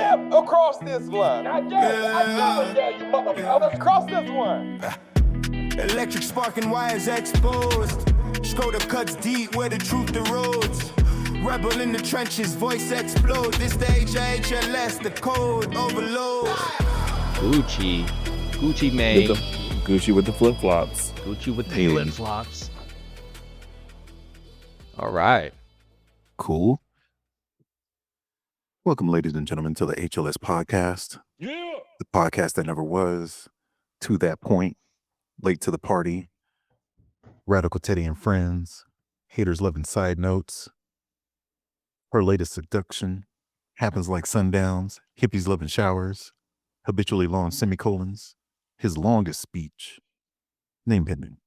step across this line. I never dare you, motherfucker. Cross this one. Electric sparking wires exposed. Scrotum cuts deep where the truth erodes. Rebel in the trenches, voice explodes. This the HLS, the code overload. Gucci Mane. Gucci with the flip-flops. Gucci with the flip-flops. All right. Cool. Welcome, ladies and gentlemen, to the HLS Podcast. Yeah. The podcast that never was, to that point, late to the party, Radical Teddy and friends, haters loving side notes, her latest seduction, happens like sundowns, hippies loving showers, habitually long semicolons, his longest speech, name pending.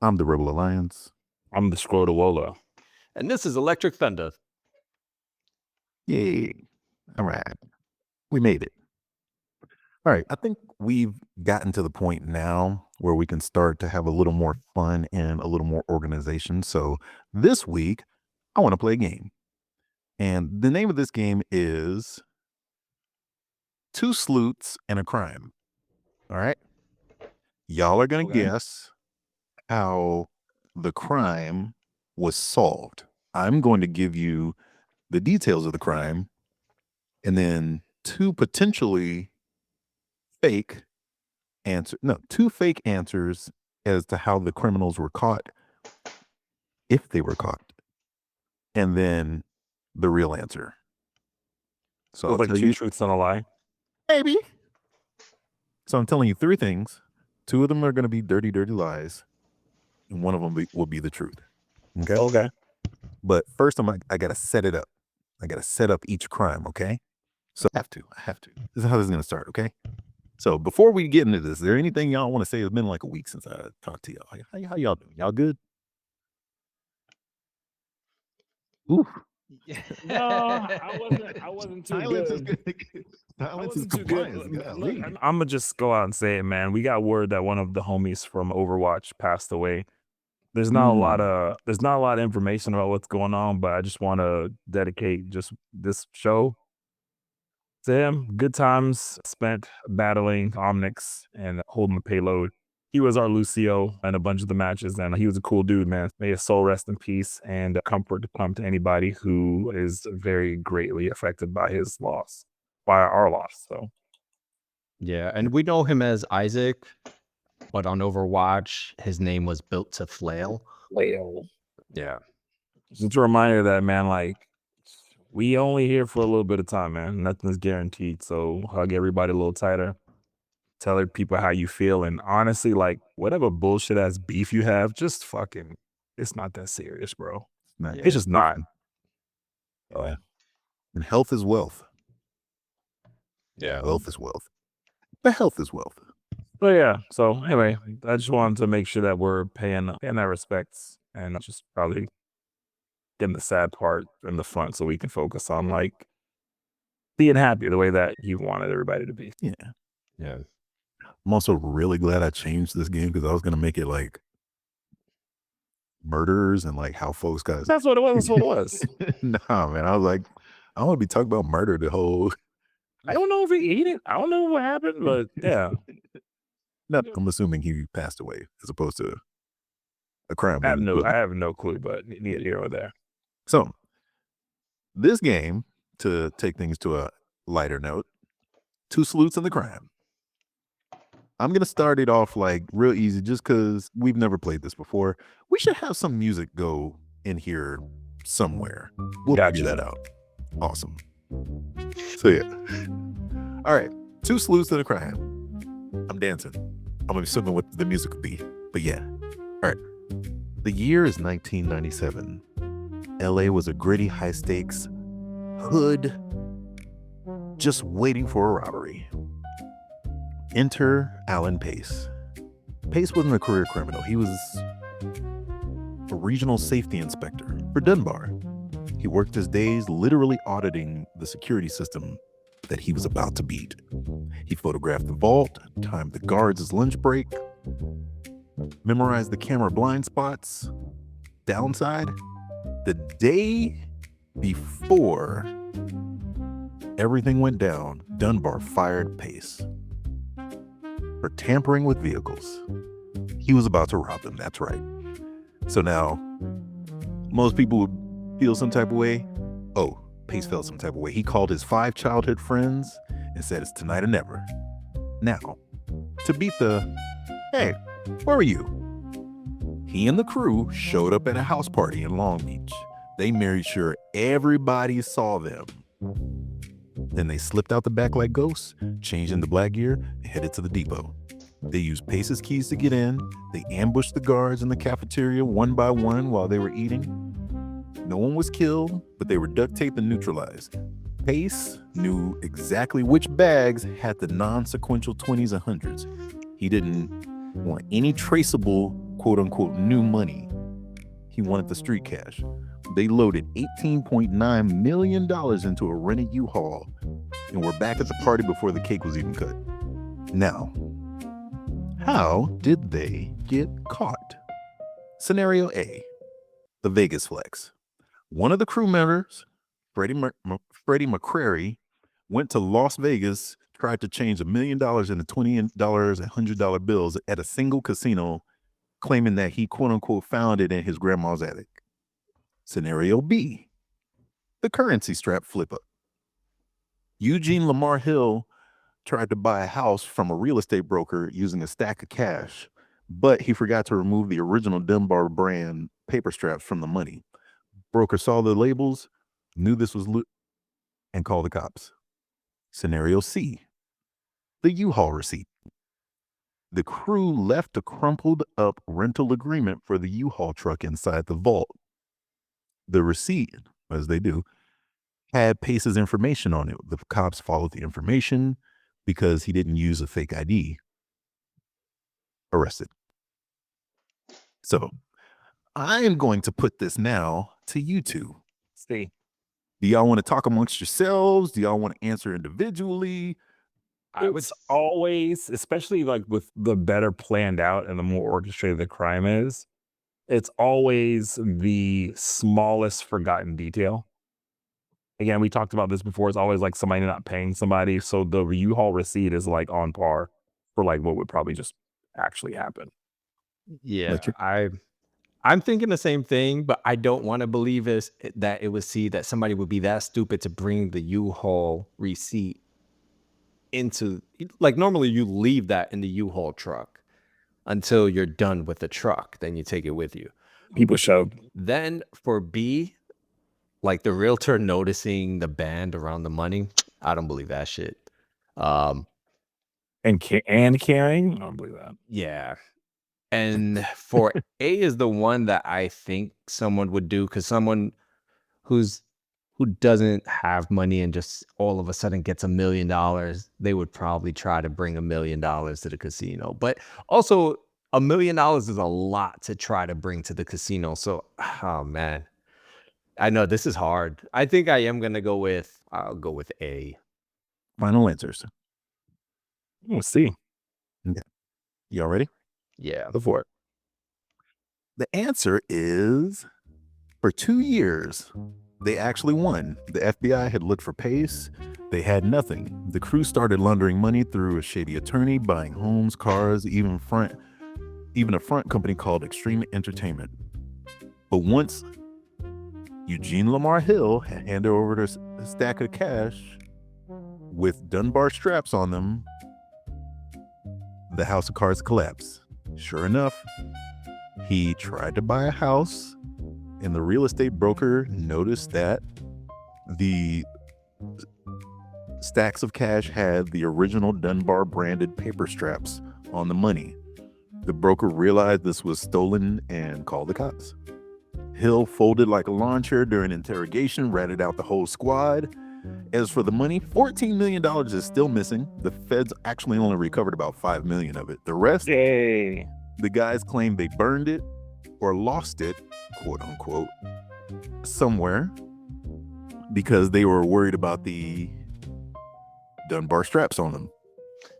I'm the Rebel Alliance. I'm the Scrotawola. And this is Electric Thunder. Yay. All right. We made it. All right. I think we've gotten to the point now where we can start to have a little more fun and a little more organization. So this week, I want to play a game. And the name of this game is Two Sleuths and a Crime. All right. Y'all are going to guess how the crime was solved. I'm going to give you the details of the crime and then two fake answers as to how the criminals were caught, if they were caught, and then the real answer. So like two truths and a lie. Maybe. So I'm telling you three things. Two of them are going to be dirty, dirty lies, and one of them will be the truth. Okay. But first, I got to set it up. I got to set up each crime. Okay. So I have to. This is how this is going to start. Okay. So before we get into this, is there anything y'all want to say? It's been like a week since I talked to y'all. How y'all doing? Y'all good? Ooh. No, I wasn't too good. Silence is compliance. I'm gonna just go out and say it, man. We got word that one of the homies from Overwatch passed away. There's not a lot of information about what's going on, but I just want to dedicate just this show to him. Good times spent battling Omnix and holding the payload. He was our Lucio in a bunch of the matches, and he was a cool dude, man. May his soul rest in peace, and comfort to come to anybody who is very greatly affected by his loss, by our loss. So, yeah, and we know him as Isaac, but on Overwatch, his name was built to flail. Yeah. Just a reminder that, man, like, we only here for a little bit of time, man. Nothing's guaranteed. So hug everybody a little tighter. Tell people how you feel. And honestly, like, whatever bullshit ass beef you have, just fucking, it's not that serious, bro. It's just not. Oh, yeah. And health is wealth. Yeah. Wealth is wealth. But health is wealth. But yeah, so anyway, I just wanted to make sure that we're paying that respects and just probably getting the sad part in the front so we can focus on, like, being happy the way that you wanted everybody to be. Yeah. Yeah. I'm also really glad I changed this game because I was going to make it like murderers and like how folks got. That's what it was. That's what it was. Nah, man. I was like, I want to be talking about murder the whole. I don't know if he ate it. I don't know what happened, but yeah. No, I'm assuming he passed away as opposed to a crime. I have no clue, but neither here or there. So this game, to take things to a lighter note, Two Sleuths and the Crime. I'm going to start it off like real easy just because we've never played this before. We should have some music go in here somewhere. We'll figure that out. Awesome. So yeah. All right. Two Sleuths and a Crime. I'm dancing. I'm going to be swimming with the music will be. But yeah. All right. The year is 1997. LA was a gritty, high stakes hood just waiting for a robbery. Enter Alan Pace. Pace wasn't a career criminal. He was a regional safety inspector for Dunbar. He worked his days literally auditing the security system that he was about to beat. He photographed the vault, timed the guards' lunch break, memorized the camera blind spots. Downside, the day before everything went down, Dunbar fired Pace for tampering with vehicles. He was about to rob them, that's right. So now, most people would feel some type of way. Oh, Pace felt some type of way. He called his 5 childhood friends and said, it's tonight or never. Now, to beat the, hey, where are you? He and the crew showed up at a house party in Long Beach. They made sure everybody saw them. Then they slipped out the back like ghosts, changed into black gear, and headed to the depot. They used Pace's keys to get in. They ambushed the guards in the cafeteria one by one while they were eating. No one was killed, but they were duct taped and neutralized. Pace knew exactly which bags had the non-sequential 20s and 100s. He didn't want any traceable, quote-unquote, new money. He wanted the street cash. They loaded $18.9 million into a rented U-Haul and were back at the party before the cake was even cut. Now, how did they get caught? Scenario A, the Vegas flex. One of the crew members, Freddie McCrary, went to Las Vegas, tried to change $1 million into $20 and $100 bills at a single casino, claiming that he quote-unquote found it in his grandma's attic. Scenario B, the currency strap flip-up. Eugene Lamar Hill tried to buy a house from a real estate broker using a stack of cash, but he forgot to remove the original Dunbar brand paper straps from the money. Broker saw the labels, knew this was loot, and called the cops. Scenario C, the U-Haul receipt. The crew left a crumpled up rental agreement for the U-Haul truck inside the vault. The receipt, as they do, had Pace's information on it. The cops followed the information because he didn't use a fake ID. Arrested. So I am going to put this now to you two. See, Do y'all want to talk amongst yourselves? Do y'all want to answer individually? it's always, especially like with the better planned out and the more orchestrated the crime is, it's always the smallest forgotten detail. Again, we talked about this before. It's always like somebody not paying somebody. So the U-Haul receipt is like on par for like what would probably just actually happen. Yeah, Like I'm thinking the same thing, but I don't want to believe that it would see that somebody would be that stupid to bring the U-Haul receipt into, like, normally you leave that in the U-Haul truck until you're done with the truck, then you take it with you. People showed. Then for B, like the realtor noticing the band around the money, I don't believe that shit. And carrying, I don't believe that. Yeah. And for A is the one that I think someone would do, because someone who doesn't have money and just all of a sudden gets $1 million, they would probably try to bring $1 million to the casino. But also $1 million is a lot to try to bring to the casino. So, oh man, I know this is hard. I think I am going to I'll go with A. final answers. We'll see. Y'all ready? Yeah. Before. The answer is, for 2 years, they actually won. The FBI had looked for Pace. They had nothing. The crew started laundering money through a shady attorney, buying homes, cars, even a front company called Extreme Entertainment. But once Eugene Lamar Hill had handed over a stack of cash with Dunbar straps on them, the house of cards collapsed. Sure enough, he tried to buy a house, and the real estate broker noticed that the stacks of cash had the original Dunbar branded paper straps on the money. The broker realized this was stolen and called the cops. Hill folded like a lawn chair during interrogation, ratted out the whole squad. As for the money, $14 million is still missing. The feds actually only recovered about $5 million of it. The rest, Yay. the guys claim they burned it or lost it, quote unquote, somewhere because they were worried about the Dunbar straps on them.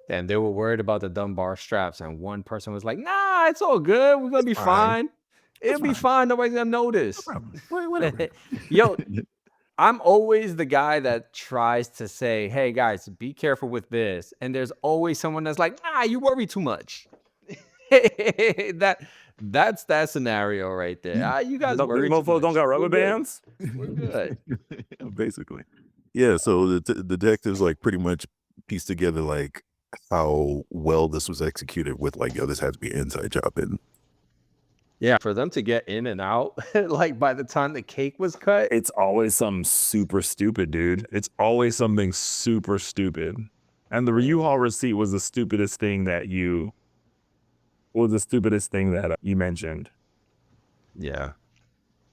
And they were worried about the Dunbar straps, and one person was like, nah, it's all good. We're going to be fine. It'll be fine. Nobody's going to notice. Whatever. Yo, I'm always the guy that tries to say, hey guys, be careful with this. And there's always someone that's like, you worry too much. That's that scenario right there. You guys These worry too motherfuckers don't much. got rubber We're good. bands. We're good. Basically. Yeah, so the detectives like pretty much pieced together like how well this was executed with like, yo, this had to be an inside job. And Yeah, for them to get in and out, like by the time the cake was cut. It's always something super stupid, dude. It's always something super stupid. And the U-Haul receipt was the stupidest thing that you mentioned. Yeah.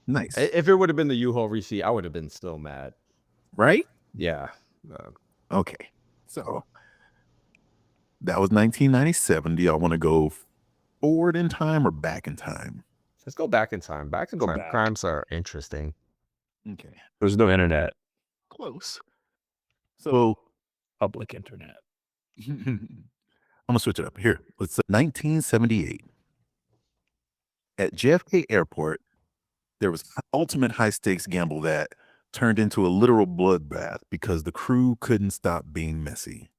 nice. If it would have been the U-Haul receipt, I would have been so mad. Right? Yeah. Okay. So that was 1997. Do y'all want to go forward in time or back in time? Let's go back in time. Back in time. back. Crimes are interesting. Okay. There's no internet. Close. So Public internet. I'm gonna switch it up here. Let's 1978 at JFK Airport. There was an ultimate high stakes gamble that turned into a literal bloodbath because the crew couldn't stop being messy.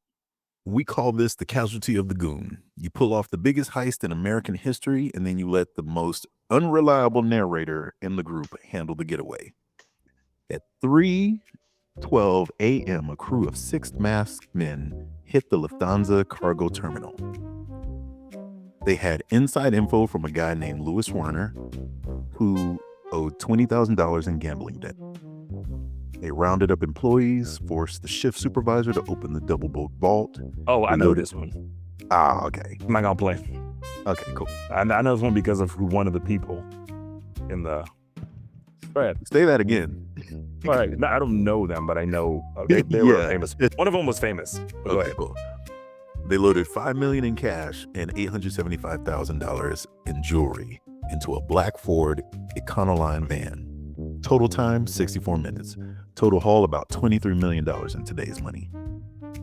We call this the casualty of the goon. You pull off the biggest heist in American history, and then you let the most unreliable narrator in the group handle the getaway. At 3:12 a.m., a crew of 6 masked men hit the Lufthansa cargo terminal. They had inside info from a guy named Louis Werner, who owed $20,000 in gambling debt. They rounded up employees, forced the shift supervisor to open the double boat vault. Oh, I know this one. Okay. I'm not gonna play. Okay, cool. I know this one because of one of the people in the. Go ahead. Say that again. All right. No, I don't know them, but I know they were Yeah. famous. One of them was famous. But go ahead. Cool. They loaded $5 million in cash and $875,000 in jewelry into a black Ford Econoline van. Total time, 64 minutes. Total haul, about $23 million in today's money.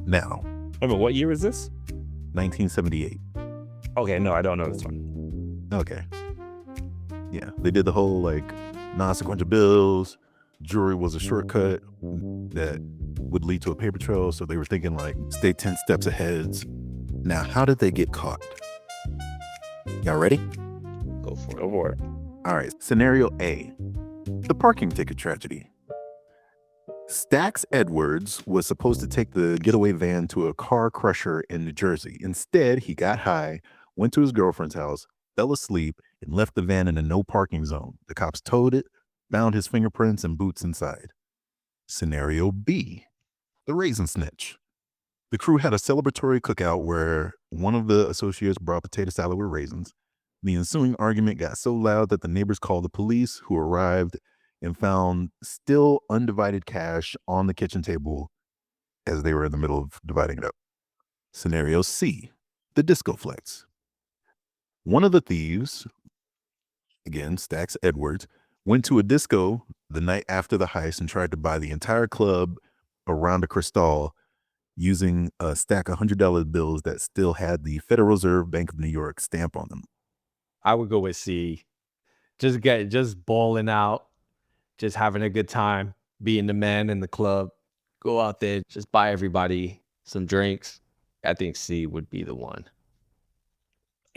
Now, Wait a minute, what year is this? 1978. Okay, no, I don't know this one. Okay. Yeah, they did the whole like non-sequential bills. Jewelry was a shortcut that would lead to a paper trail. So they were thinking like, stay 10 steps ahead. Now, how did they get caught? Y'all ready? Go for it. Go for it. All right, scenario A, the parking ticket tragedy. Stax Edwards was supposed to take the getaway van to a car crusher in New Jersey. Instead, he got high, went to his girlfriend's house, fell asleep, and left the van in a no parking zone. The cops towed it, found his fingerprints and boots inside. Scenario B, the raisin snitch. The crew had a celebratory cookout where one of the associates brought potato salad with raisins. The ensuing argument got so loud that the neighbors called the police, who arrived and found still undivided cash on the kitchen table as they were in the middle of dividing it up. Scenario C, the disco flex. One of the thieves, again, Stax Edwards, went to a disco the night after the heist and tried to buy the entire club around a Cristal using a stack of $100 bills that still had the Federal Reserve Bank of New York stamp on them. I would go with C. Just balling out, just having a good time, being the man in the club. Go out there, just buy everybody some drinks. I think C would be the one.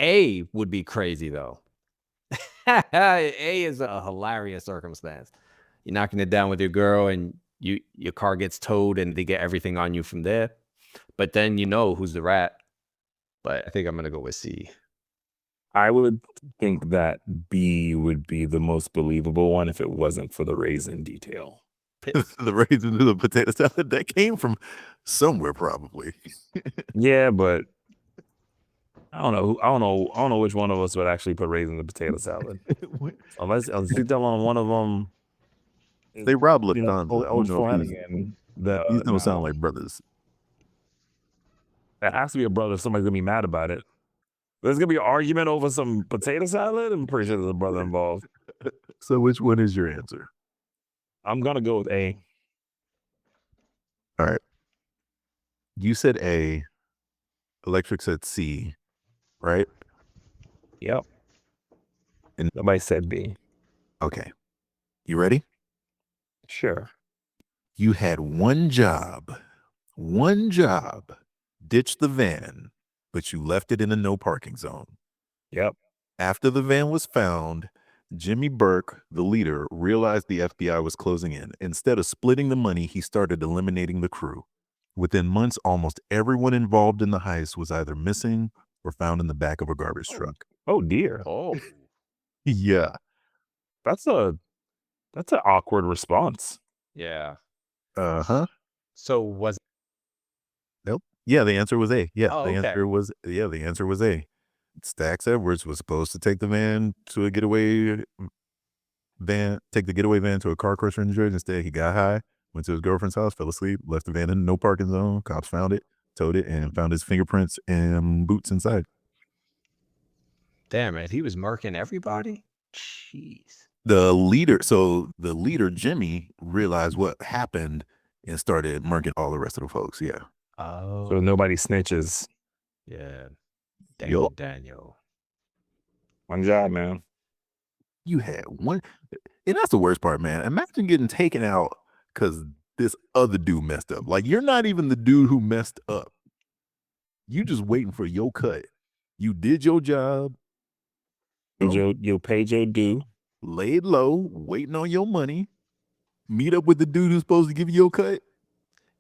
A would be crazy though. A is a hilarious circumstance. You're knocking it down with your girl and your car gets towed and they get everything on you from there. But then you know who's the rat. But I think I'm going to go with C. I would think that B would be the most believable one if it wasn't for the raisin detail. The raisin to the potato salad that came from somewhere probably. Yeah, but I don't know which one of us would actually put raisin in the potato salad. Unless you tell on one of them. They robbed You know, Lufthansa. old Flanagan. These don't sound like brothers. That has to be a brother. Somebody's gonna be mad about it. There's gonna be an argument over some potato salad. I'm pretty sure there's a brother involved. So which one is your answer? I'm gonna go with A. All right. You said A. Electric said C, right? Yep. And nobody said B. Okay. You ready? Sure. You had one job. Ditch the van, but you left it in a no parking zone. Yep. After the van was found, Jimmy Burke, the leader, realized the FBI was closing in. Instead of splitting the money, he started eliminating the crew. Within months, almost everyone involved in the heist was either missing or found in the back of a garbage truck. Oh dear. Oh, Yeah. That's an awkward response. yeah. Uh-huh. So was Nope. Yeah, the answer was A. Yeah, Oh, the okay. answer was A. Stax Edwards was supposed to take the van to a getaway take the getaway van to a car crash injury. Instead, he got high, went to his girlfriend's house, fell asleep, left the van in no parking zone. Cops found it, towed it, and found his fingerprints and boots inside. damn it? He was murking everybody. Jeez. The leader, Jimmy, realized what happened and started murking all the rest of the folks. Yeah. Oh, So nobody snitches. yeah. Yup. Daniel. One job, man. You had one, and that's the worst part, man. Imagine getting taken out because this other dude messed up. Like, you're not even the dude who messed up. You just waiting for your cut. You did your job, You'll pay your due. laid low, waiting on your money, meet up with the dude who's supposed to give you your cut.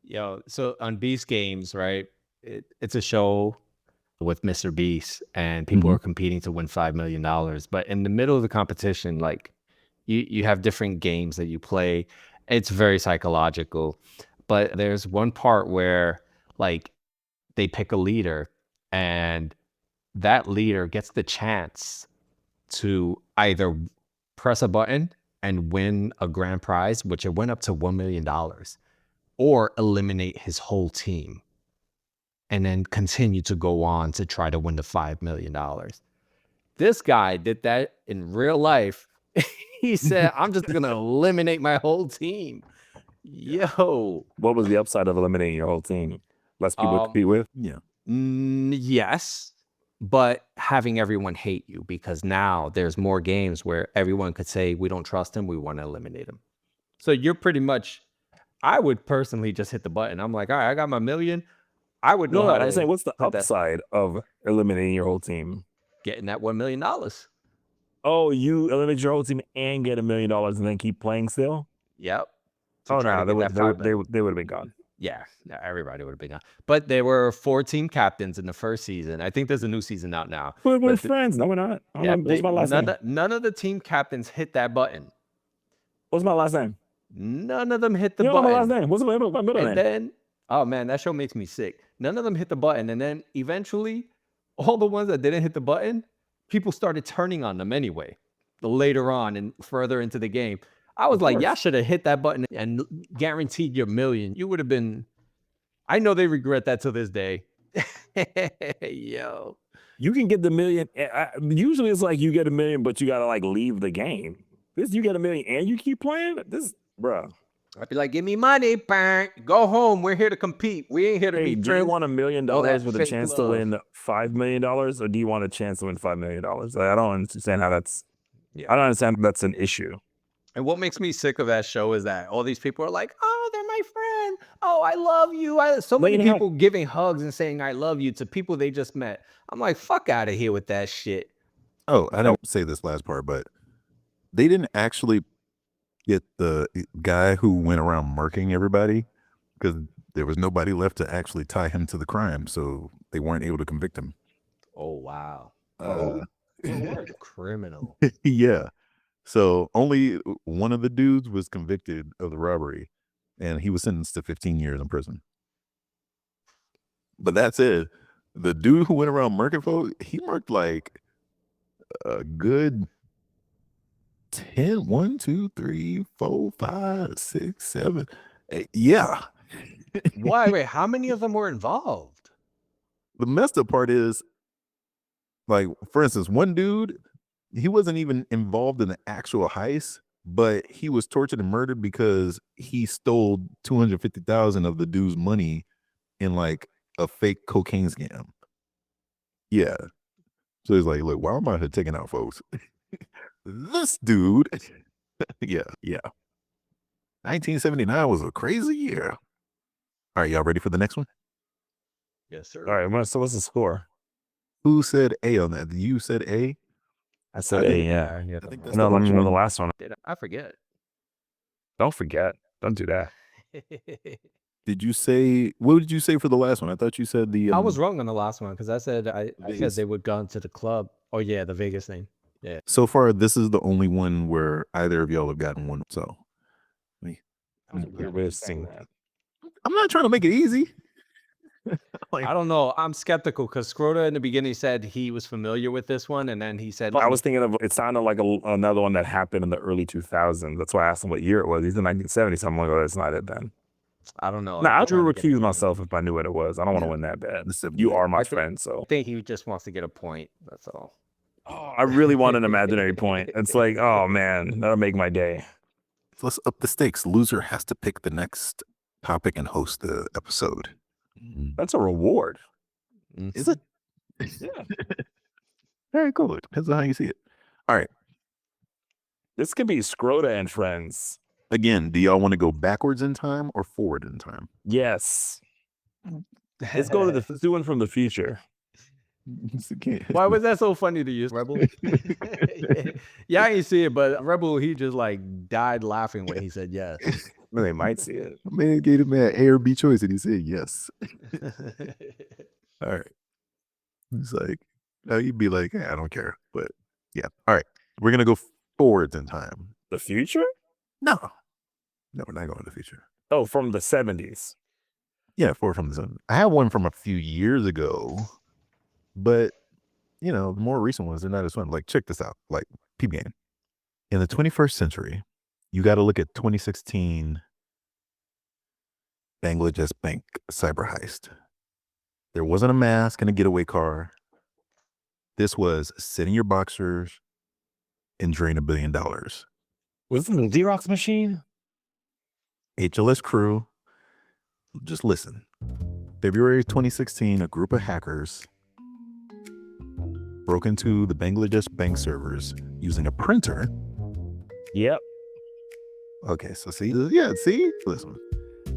Yo, so on Beast Games, right? It's a show with Mr. Beast, and people are competing to win $5 million. But in the middle of the competition, like you have different games that you play. It's very psychological. But there's one part where like they pick a leader, and that leader gets the chance to either press a button and win a grand prize, which it went up to $1 million, or eliminate his whole team and then continue to go on to try to win the $5 million. This guy did that in real life. He said, I'm just going to eliminate my whole team. Yo. What was the upside of eliminating your whole team? Less people to compete with? Yeah. Yes, but having everyone hate you, because now there's more games where everyone could say, we don't trust him, we want to eliminate him. So you're pretty much, I would personally just hit the button. I'm like, all right, I got my million. I would know No, how I'm to saying, what's the put that- upside of eliminating your whole team? getting that $1 million. Oh, you eliminate your whole team and get $1 million and then keep playing still? Yep. To Oh, try no, to get that $5 million. they would have been gone. Yeah, everybody would have been gone. But there were 4 team captains in the first season. I think there's a new season out now. We're friends. No, we're not. Yeah, What's my last name? none of the team captains hit that button. What's my last name? None of them hit the You don't know button. my last name. What's my middle And name? then, oh man, that show makes me sick. None of them hit the button. And then eventually, all the ones that didn't hit the button, people started turning on them anyway. Later on and further into the game, I was like, y'all should have hit that button and guaranteed your $1 million. You would have been, I know they regret that to this day. Yo. You can get the $1 million. Usually it's like you get $1 million, but you got to like leave the game. This, you get $1 million and you keep playing? This, bro. I'd be like, give me money, bang. Go home. We're here to compete. We ain't here to be Do you want $1 million All that with a fake chance to love. win $5 million, or do you want a chance to win $5 million? Like, I don't understand how that's. Yeah. I don't understand if that's an issue. And what makes me sick of that show is that all these people are like, oh, they're my friend. Oh, I love you. So many people giving hugs and saying I love you to people they just met. I'm like, fuck out of here with that shit. Oh, I don't say this last part, but they didn't actually get the guy who went around murking everybody because there was nobody left to actually tie him to the crime, so they weren't able to convict him. Oh, wow. Criminal. Yeah. So only one of the dudes was convicted of the robbery, and he was sentenced to 15 years in prison. But that's it. The dude who went around murking folk, he murked like a good 10, 1, 2, 3, 4, 5, 6, 7, 8. Yeah. Why? Wait, how many of them were involved? The messed up part is, like, for instance, one dude, he wasn't even involved in the actual heist, but he was tortured and murdered because he stole $250,000 of the dude's money in like a fake cocaine scam. Yeah. So he's like, look, why am I here taking out folks? This dude. Yeah. 1979 was a crazy year. All right, y'all ready for the next one? Yes, sir. All right, so what's the score? Who said A on that? You said A? I said A, yeah. I think that's No, the let me only know the one. last one. I forget. Don't forget. Don't do that. Did you say, what did you say for the last one? I thought you said the. I was wrong on the last one because I said I said Vegas. they would go to the club. Oh yeah, the Vegas thing. Yeah. So far, this is the only one where either of y'all have gotten one. So Weird way of saying that. I'm not trying to make it easy. I don't know. I'm skeptical because Scrota in the beginning said he was familiar with this one, and then he said I was thinking of it sounded like another one that happened in the early 2000s. That's why I asked him what year it was. He's in 1970. So I'm like, oh, that's not it then. I don't know. No, I I'm trying would to get a recuse point. myself if I knew what it was. I don't want to Yeah. win that bad. The 70s. You are my friend, so. I think he just wants to get a point. That's all. Oh, I really want an imaginary point. It's like, oh man, that'll make my day. So let's up the stakes. Loser has to pick the next topic and host the episode. That's a reward. Is it? Yeah. Very cool. It depends on how you see it. All right. This could be Scrota and friends. Again, do y'all want to go backwards in time or forward in time? Yes. Let's go to the Stu from the future. Why was that so funny to you, Rebel? Yeah, I ain't see it, but Rebel, he just like died laughing when he said yes. Well, they might see it. Man gave him an A or B choice and he said yes. All right. He's like, no, you'd be like, I don't care. But yeah. All right. We're going to go forwards in time. The future? No. No, we're not going to the future. Oh, from the 70s. Yeah, forward from the sun. I had one from a few years ago, but you know, the more recent ones, they're not as fun. Like, check this out. Like, peep game. In the 21st century, you got to look at 2016 Bangladesh bank cyber heist. There wasn't a mask and a getaway car. This was sit in your boxers and drain $1 billion. Was it the Xerox machine? HLS crew, just listen. February 2016, a group of hackers broke into the Bangladesh bank servers using a printer. Yep. Okay, so see, see, listen,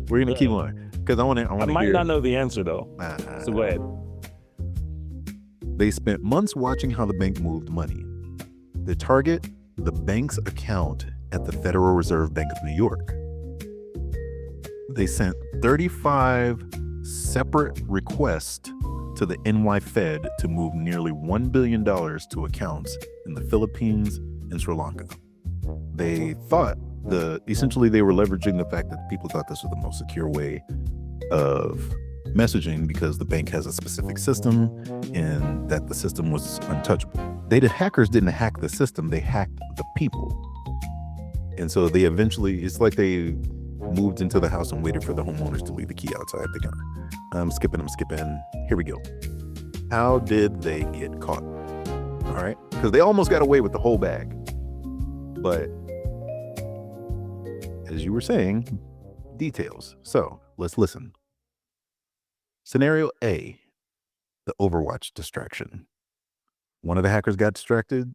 we're gonna keep on because I might not know the answer though. So go ahead. They spent months watching how the bank moved money. The target, the bank's account at the Federal Reserve Bank of New York. They sent 35 separate requests to the NY Fed to move nearly $1 billion to accounts in the Philippines and Sri Lanka. They thought essentially they were leveraging the fact that people thought this was the most secure way of messaging because the bank has a specific system and that the system was untouchable. Hackers didn't hack the system, they hacked the people. And so they eventually, it's like they moved into the house and waited for the homeowners to leave the key outside the car. I'm skipping. Here we go. How did they get caught? All right. Because they almost got away with the whole bag. But as you were saying, details. So let's listen. Scenario A, the Overwatch distraction. One of the hackers got distracted.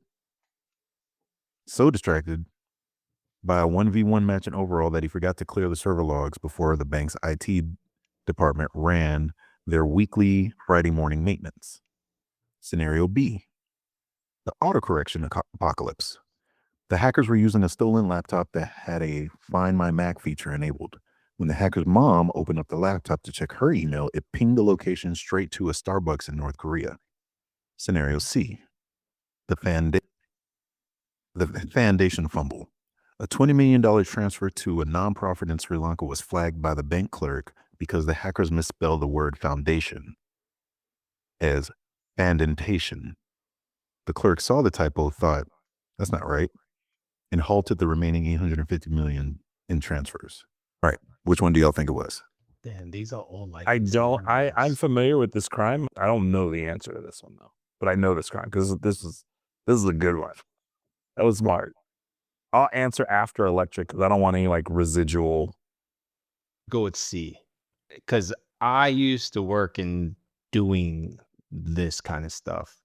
So distracted by a 1v1 match in Overall that he forgot to clear the server logs before the bank's IT department ran their weekly Friday morning maintenance. Scenario B, the autocorrection apocalypse. The hackers were using a stolen laptop that had a Find My Mac feature enabled. When the hacker's mom opened up the laptop to check her email, it pinged the location straight to a Starbucks in North Korea. Scenario C, the foundation fumble. A $20 million transfer to a nonprofit in Sri Lanka was flagged by the bank clerk because the hackers misspelled the word foundation as fandentation. The clerk saw the typo, thought, that's not right, and halted the remaining $850 million in transfers. All right, which one do y'all think it was? Damn, these are all like I'm familiar with this crime. I don't know the answer to this one though, but I know this crime because this is a good one. That was smart. I'll answer after electric because I don't want any like residual. Go with C, because I used to work in doing this kind of stuff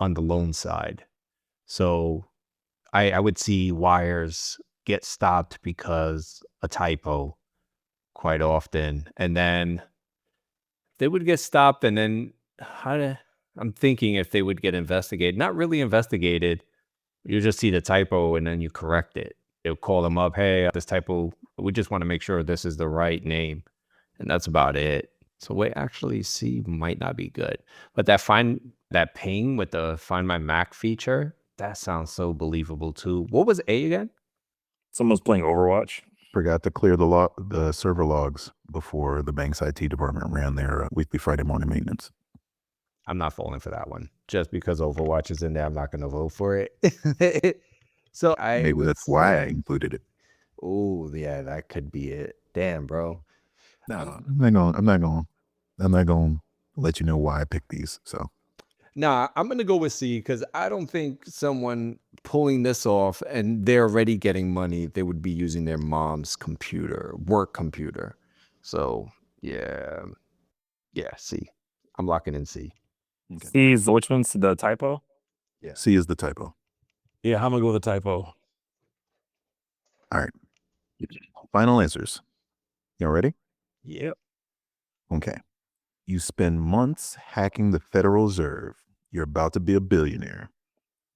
on the loan side. So I would see wires get stopped because a typo quite often. And then they would get stopped, and then I'm thinking if they would get investigated, not really investigated. You just see the typo and then you correct it. They'll call them up. Hey, this typo, we just want to make sure this is the right name. And that's about it. So wait, actually C might not be good. But that ping with the Find My Mac feature, that sounds so believable too. What was A again? Someone's playing Overwatch. Forgot to clear the server logs before the bank's IT department ran their weekly Friday morning maintenance. I'm not falling for that one. Just because Overwatch is in there, I'm not going to vote for it. So Maybe that's why I included it. Oh, yeah, that could be it. Damn, bro. No, I'm not going to let you know why I picked these. So, Nah, I'm going to go with C because I don't think someone pulling this off and they're already getting money, they would be using their mom's work computer. So, yeah, C. I'm locking in C. okay. C's, which one's the typo? Yeah, C is the typo. Yeah, I'm going to go with the typo. All right. Final answers. Y'all ready? Yep. Okay. You spend months hacking the Federal Reserve. You're about to be a billionaire.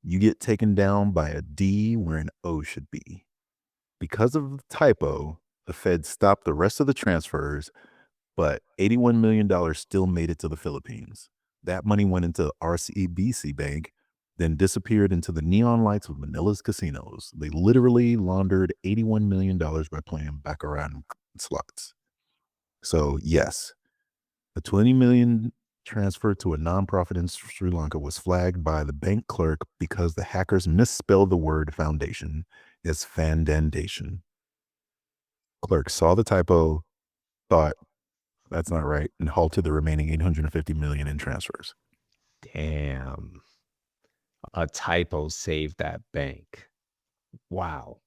You get taken down by a D where an O should be. Because of the typo, the Fed stopped the rest of the transfers, but $81 million still made it to the Philippines. That money went into RCBC Bank, then disappeared into the neon lights of Manila's casinos. They literally laundered $81 million by playing baccarat and slots. So yes, the $20 million transfer to a nonprofit in Sri Lanka was flagged by the bank clerk because the hackers misspelled the word foundation as fandandation. Clerk saw the typo, thought that's not right, and halted the remaining $850 million in transfers. Damn. A typo saved that bank. Wow.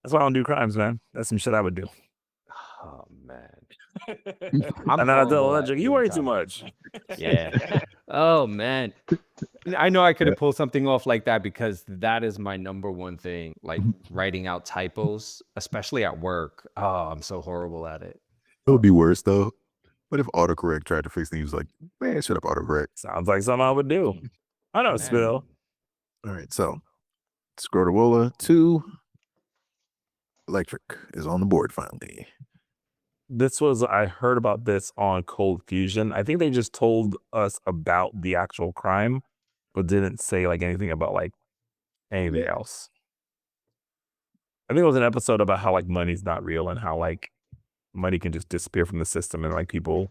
That's why I don't do crimes, man. That's some shit I would do. Oh, man. I'm not the electric. You worry too much. Yeah. Oh, man. I know I could have pulled something off like that because that is my number one thing, like writing out typos, especially at work. Oh, I'm so horrible at it. It would be worse though. What if autocorrect tried to fix things? He was like, man, shut up, autocorrect. Sounds like something I would do. I know, Man. Spill. All right, so Scrotawola 2 Electric is on the board finally. I heard about this on Cold Fusion. I think they just told us about the actual crime, but didn't say like anything about like anything else. I think it was an episode about how like money's not real and how like money can just disappear from the system and like people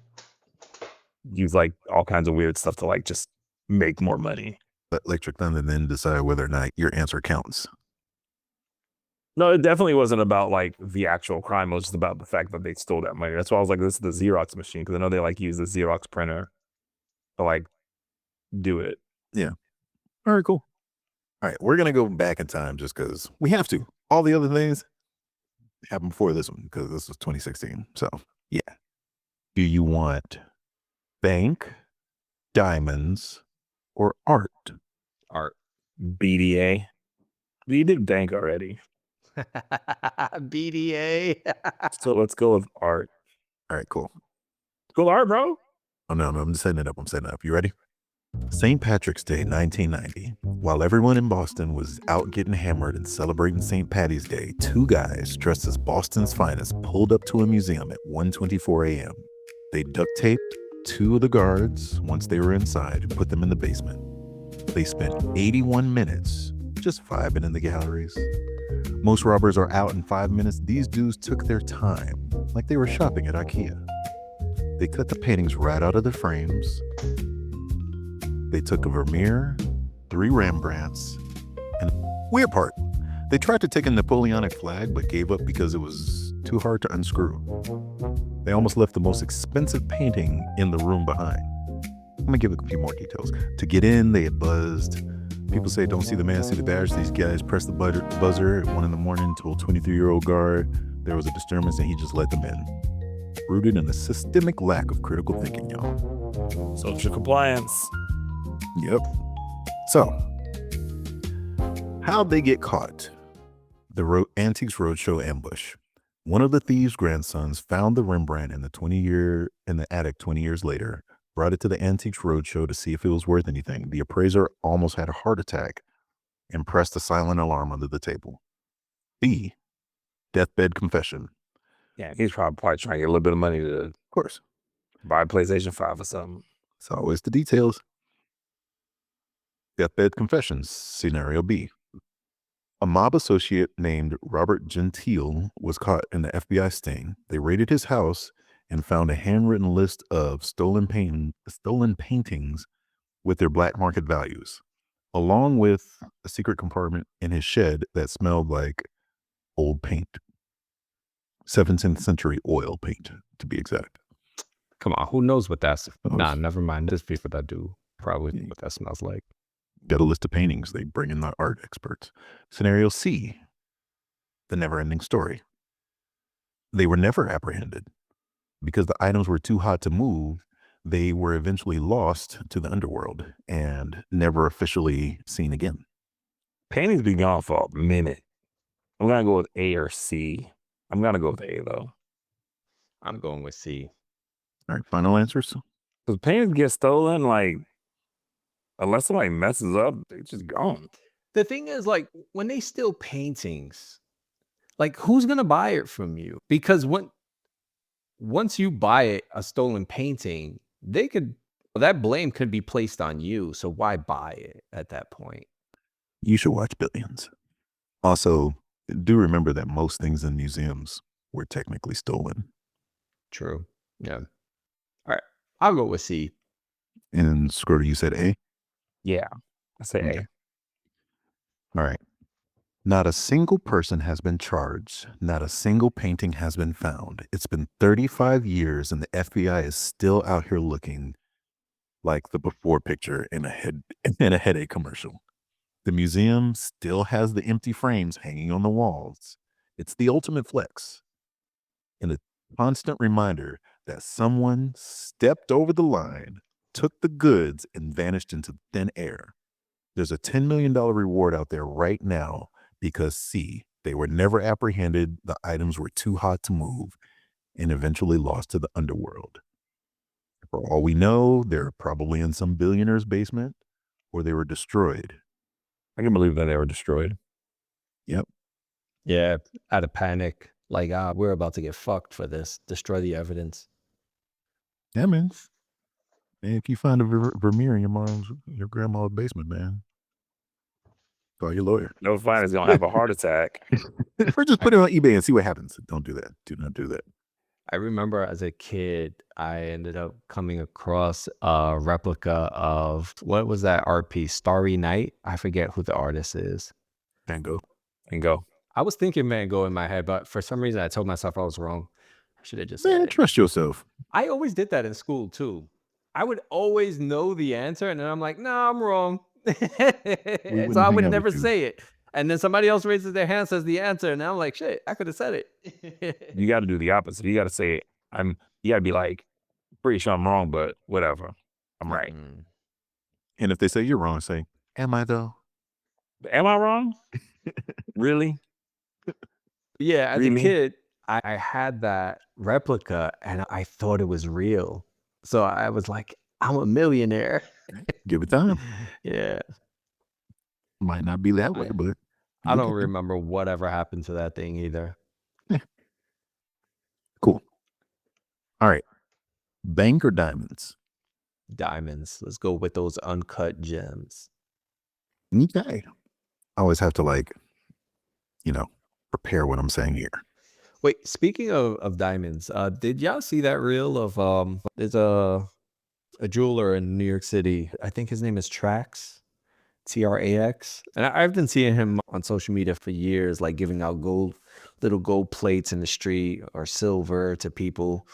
use like all kinds of weird stuff to like just make more money. Let Electric Thunder then decide whether or not your answer counts. No, it definitely wasn't about like the actual crime. It was just about the fact that they stole that money. That's why I was like, this is the Xerox machine, because I know they like use the Xerox printer to like do it. Yeah. All right, cool. All right, we're gonna go back in time just because we have to. All the other things happened before this one because this was 2016. So yeah. Do you want bank, diamonds, or art? Art. BDA. You did bank already. BDA. So let's go with art. All right, cool. Cool art, bro. Oh, no, I'm setting it up. You ready? St. Patrick's Day, 1990. While everyone in Boston was out getting hammered and celebrating St. Patty's Day, two guys dressed as Boston's finest pulled up to a museum at 1:24 a.m. They duct taped two of the guards once they were inside and put them in the basement. They spent 81 minutes just vibing in the galleries. Most robbers are out in 5 minutes. These dudes took their time, like they were shopping at IKEA. They cut the paintings right out of the frames. They took a Vermeer, 3 Rembrandts, and weird part, they tried to take a Napoleonic flag but gave up because it was too hard to unscrew. They almost left the most expensive painting in the room behind. I'm gonna give a few more details. To get in, they had buzzed. People say don't see the man, see the badge. These guys pressed the buzzer at 1 a.m, told 23-year-old guard there was a disturbance and he just let them in. Rooted in a systemic lack of critical thinking, y'all. Social compliance. Yep. So, how'd they get caught? The Antiques Roadshow ambush. One of the thieves' grandsons found the Rembrandt in the attic 20 years later, brought it to the Antiques Roadshow to see if it was worth anything. The appraiser almost had a heart attack and pressed a silent alarm under the table. B, deathbed confession. Yeah, he's probably trying to get a little bit of money to, of course, buy a PlayStation 5 or something. It's always the details. Deathbed confessions. Scenario B. A mob associate named Robert Gentile was caught in the FBI sting. They raided his house and found a handwritten list of stolen paintings with their black market values, along with a secret compartment in his shed that smelled like old paint. 17th century oil paint, to be exact. Come on, who knows what that's? Oh, Nah, never mind. There's people that do probably what that smells like. Got a list of paintings. They bring in the art experts. Scenario C, the never-ending story. They were never apprehended. Because the items were too hot to move, they were eventually lost to the underworld and never officially seen again. Paintings be gone for a minute. I'm going to go with A or C. I'm going to go with A, though. I'm going with C. All right, final answers? Because paintings get stolen, like, unless somebody messes up, they're just gone. The thing is, like, when they steal paintings, like, who's going to buy it from you? Because once you buy a stolen painting, that blame could be placed on you. So why buy it at that point? You should watch Billions. Also, do remember that most things in museums were technically stolen. True. Yeah. All right. I'll go with C. And Scroty, you said A? Yeah, I say Okay. A. All right. Not a single person has been charged. Not a single painting has been found. It's been 35 years and the FBI is still out here looking like the before picture in a headache commercial. The museum still has the empty frames hanging on the walls. It's the ultimate flex and a constant reminder that someone stepped over the line, took the goods, and vanished into thin air. There's a $10 million reward out there right now because C, they were never apprehended, the items were too hot to move, and eventually lost to the underworld. For all we know, they're probably in some billionaire's basement, or they were destroyed. I can believe that they were destroyed. Yep. Yeah. Out of panic. Like, we're about to get fucked for this. Destroy the evidence. Yeah, man. Man, if you find a Vermeer in your grandma's basement, man, call your lawyer. No fine is going to have a heart attack. Or just put it on eBay and see what happens. Don't do that. Do not do that. I remember as a kid, I ended up coming across a replica of, what was that art piece? Starry Night? I forget who the artist is. Van Gogh. And go. I was thinking Van Gogh in my head, but for some reason I told myself I was wrong. I should have just said Man, it. trust yourself. I always did that in school too. I would always know the answer, and then I'm like, no, I'm wrong. wouldn't So I hang would out never with you. say it. And then somebody else raises their hand, says the answer, and I'm like, shit, I could have said it. You got to do the opposite. You got to say, you got to be like, pretty sure I'm wrong, but whatever. I'm right. Mm. And if they say you're wrong, say, am I though? Am I wrong? Really? Yeah, as Really? a kid, I had that replica, and I thought it was real. So I was like, I'm a millionaire. Give it time. Yeah. Might not be that way, I- but I you'll don't get there. remember whatever happened to that thing either. Cool. All right. Bank or diamonds? Diamonds. Let's go with those uncut gems. Okay. I always have to prepare what I'm saying here. Wait, speaking of diamonds, did y'all see that reel of there's a jeweler in New York City. I think his name is Trax, Trax. And I've been seeing him on social media for years, like giving out little gold plates in the street or silver to people.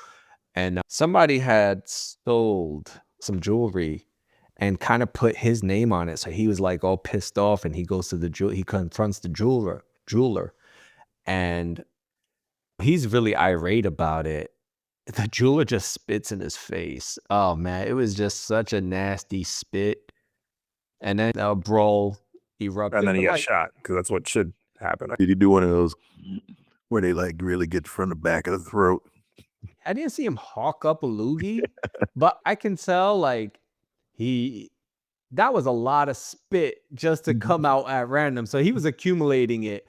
And somebody had sold some jewelry and kind of put his name on it. So he was like all pissed off, and he goes to he confronts the jeweler, and he's really irate about it. The jeweler just spits in his face. Oh man, it was just such a nasty spit. And then a brawl erupted. And then he But, got like, shot because that's what should happen. Did he do one of those where they like really get from the back of the throat? I didn't see him hawk up a loogie, but I can tell like that was a lot of spit just to come out at random. So he was accumulating it.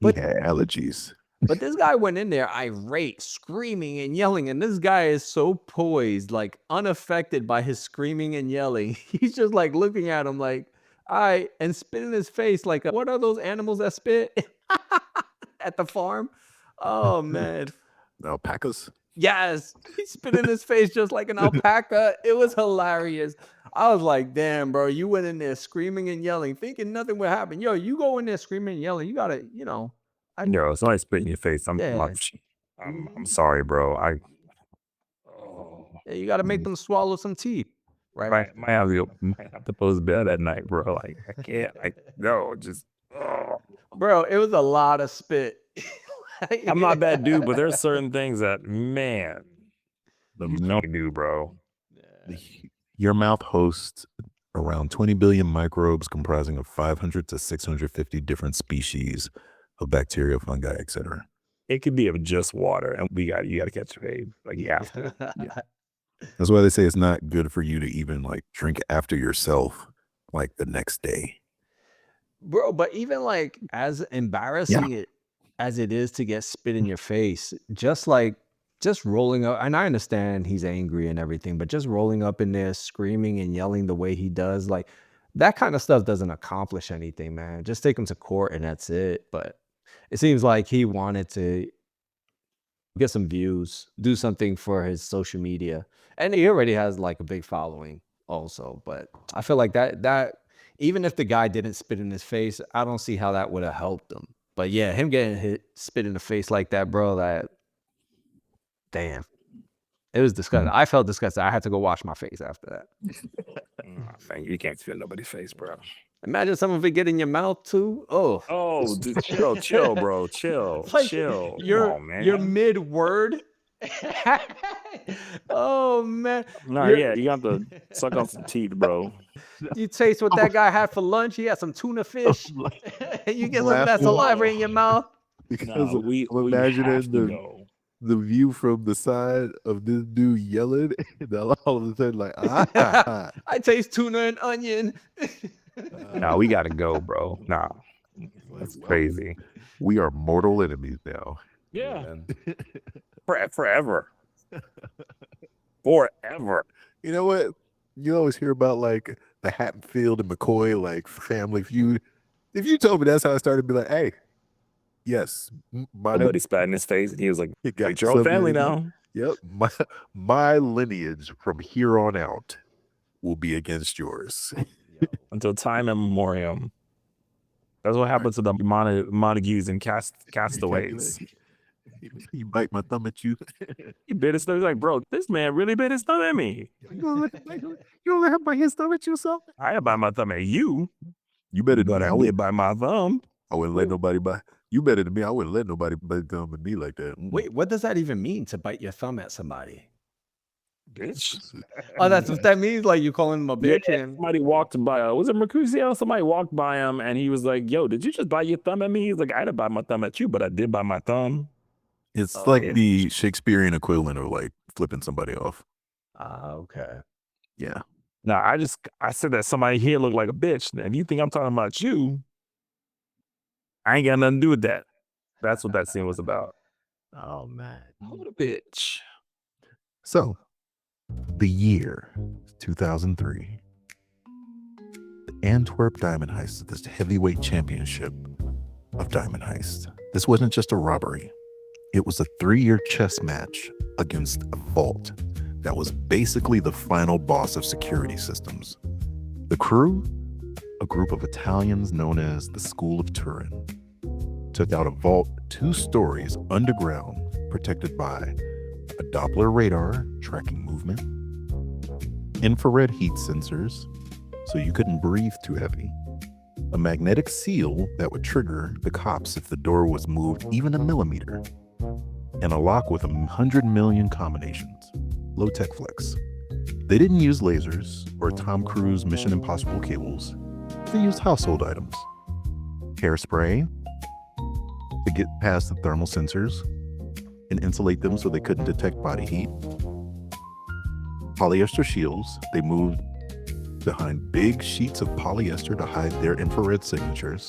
He had allergies. But this guy went in there irate, screaming and yelling. And this guy is so poised, like unaffected by his screaming and yelling. He's just like looking at him like, all right, and spit in his face like, what are those animals that spit at the farm? Oh, man. Alpacas? Yes. He spit in his face just like an alpaca. It was hilarious. I was like, damn, bro, you went in there screaming and yelling, thinking nothing would happen. Yo, you go in there screaming and yelling. You got to, Yo, somebody spit in your face. I'm sorry, bro. Yeah, you got to make them swallow some tea. Right. Might have to post bed at night, bro. Like, I can't. Bro, it was a lot of spit. I'm not that dude, but there's certain things that, man, no do, bro. Your mouth hosts around 20 billion microbes comprising of 500 to 650 different species of bacteria, fungi, etc. It could be of just water, and you got to catch a fade. Like, you have to. Yeah. That's why they say it's not good for you to even like drink after yourself like the next day. Bro, but even like as embarrassing as it is to get spit in your face, just rolling up, and I understand he's angry and everything, but just rolling up in there screaming and yelling the way he does, like that kind of stuff doesn't accomplish anything, man. Just take him to court and that's it. But it seems like he wanted to get some views, do something for his social media. And he already has like a big following also. But I feel like that even if the guy didn't spit in his face, I don't see how that would have helped him. But yeah, him getting spit in the face like that, bro, damn. It was disgusting. I felt disgusted. I had to go wash my face after that. You can't spit in nobody's face, bro. Imagine some of it get in your mouth too. Oh, dude, chill, bro. Chill. Come on, man. You're mid-word. Oh, man. Nah, yeah, you got to suck off some teeth, bro. You taste what that guy had for lunch. He had some tuna fish. And you get some of that saliva in your mouth. Because imagine the view from the side of this dude yelling, and all of a sudden, like, I taste tuna and onion. Nah, we gotta go, bro. Nah, that's crazy. We are mortal enemies now. Yeah, forever. Forever. You know what? You always hear about like the Hatfield and McCoy like family feud. If you told me that's how I started, to be like, hey. Yes, my buddy spat in his face, and he was like, "You got your own family now." Yep, my lineage from here on out will be against yours until time immemorial. That's what happens to the Montagues and Castaways. He bite my thumb at you. He bit his thumb. He's like, bro, this man really bit his thumb at me. You gonna let him bite his thumb at you, something? I didn't bite my thumb at you. You better but I did bite my thumb. I wouldn't let nobody bite. You better than me. I wouldn't let nobody bite thumb at me like that. Wait, what does that even mean to bite your thumb at somebody? Bitch. Oh, that's what that means? Like you calling him a bitch? Yeah, somebody walked by. Was it Mercutio? Somebody walked by him and he was like, yo, did you just bite your thumb at me? He's like, I didn't bite my thumb at you, but I did bite my thumb. It's like the Shakespearean equivalent of like flipping somebody off. Okay. Yeah. Nah, I said that somebody here looked like a bitch. And if you think I'm talking about you, I ain't got nothing to do with that. That's what that scene was about. Oh, man. What a bitch. So, the year 2003. The Antwerp Diamond Heist, this heavyweight championship of Diamond Heist. This wasn't just a robbery. It was a 3-year chess match against a vault that was basically the final boss of security systems. The crew, a group of Italians known as the School of Turin, took out a vault 2 stories underground, protected by a Doppler radar tracking movement, infrared heat sensors so you couldn't breathe too heavy, a magnetic seal that would trigger the cops if the door was moved even a millimeter, and a lock with 100 million combinations. Low-tech flex. They didn't use lasers or Tom Cruise Mission Impossible cables. They used household items. Hairspray, to get past the thermal sensors and insulate them so they couldn't detect body heat. Polyester shields, they moved behind big sheets of polyester to hide their infrared signatures.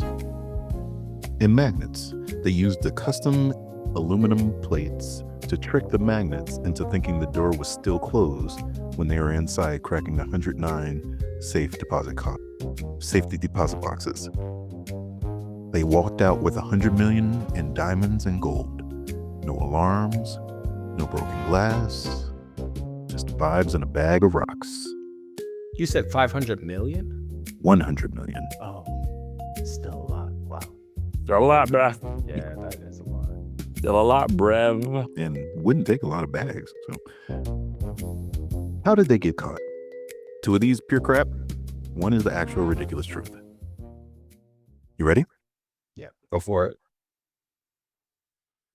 And magnets, they used the custom aluminum plates to trick the magnets into thinking the door was still closed when they were inside cracking 109 safety deposit boxes. They walked out with 100 million in diamonds and gold. No alarms, no broken glass, just vibes and a bag of rocks. You said 500 million? 100 million. Oh, still a lot. Wow. Still a lot, bruh. Yeah, that is a lot. Still a lot, bruv. And wouldn't take a lot of bags. So, how did they get caught? Two of these pure crap. One is the actual ridiculous truth. You ready? Yeah, go for it.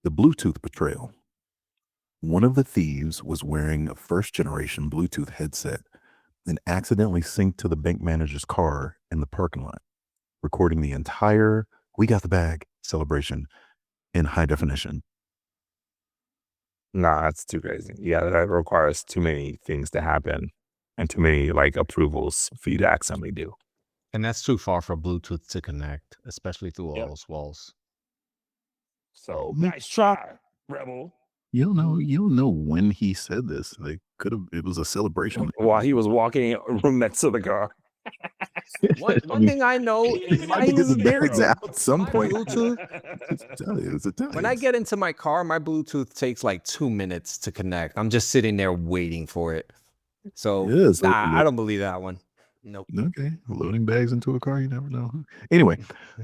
The Bluetooth betrayal. One of the thieves was wearing a first-generation Bluetooth headset and accidentally synced to the bank manager's car in the parking lot, recording the entire "we got the bag" celebration in high definition. Nah, that's too crazy. Yeah, that requires too many things to happen and too many like approvals for you to accidentally do. And that's too far for Bluetooth to connect, especially through all Yep. those walls. So nice try, Rebel. You'll know when he said this. They could have. It was a celebration. While he was walking room next to the car. One thing I know is I think the bag's my out at some point. Bluetooth, It's Italian. when I get into my car, my Bluetooth takes like 2 minutes to connect. I'm just sitting there waiting for it. So, Yes, I don't believe that one. Nope. Okay, loading bags into a car, you never know. Anyway,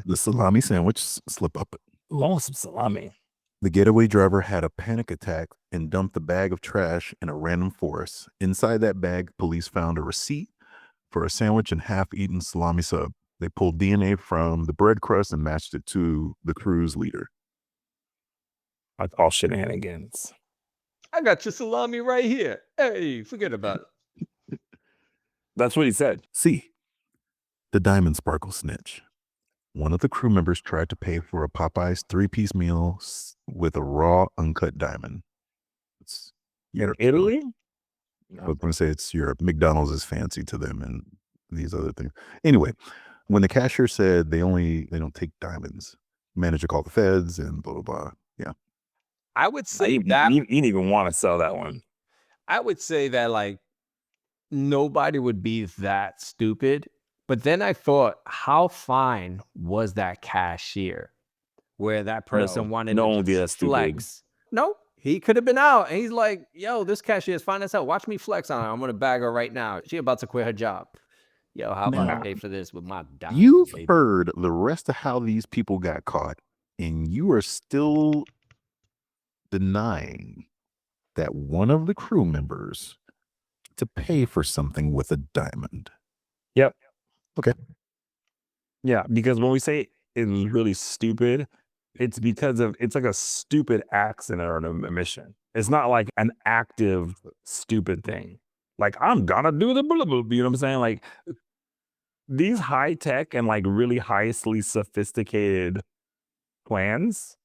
the salami sandwich slip up. Lost some salami. The getaway driver had a panic attack and dumped the bag of trash in a random forest. Inside that bag, police found a receipt for a sandwich and half-eaten salami sub. They pulled DNA from the bread crust and matched it to the crew's leader. That's all shenanigans. I got your salami right here. Hey, forget about it. That's what he said. C. The diamond sparkle snitch. One of the crew members tried to pay for a Popeye's 3-piece meal with a raw, uncut diamond. It's In Europe. Italy? I was going to say it's Europe. McDonald's is fancy to them and these other things. Anyway, when the cashier said they don't take diamonds, manager called the feds and blah, blah, blah. Yeah. I would say He that didn't even want to sell that one. I would say that like nobody would be that stupid. But then I thought, how fine was that cashier where that person wanted no to one would be just that stupid. flex? No, he could have been out. And he's like, yo, this cashier is fine as hell. Watch me flex on her. I'm going to bag her right now. She about to quit her job. Yo, how about I pay for this with my dime? You've baby? heard the rest of how these people got caught, and you are still denying that one of the crew members to pay for something with a diamond. Yep. Okay. Yeah, because when we say it was really stupid, it's because it's like a stupid accident or an omission. It's not like an active stupid thing. Like, I'm gonna do the blah, blah, blah, you know what I'm saying? Like, these high tech and like really highly sophisticated plans,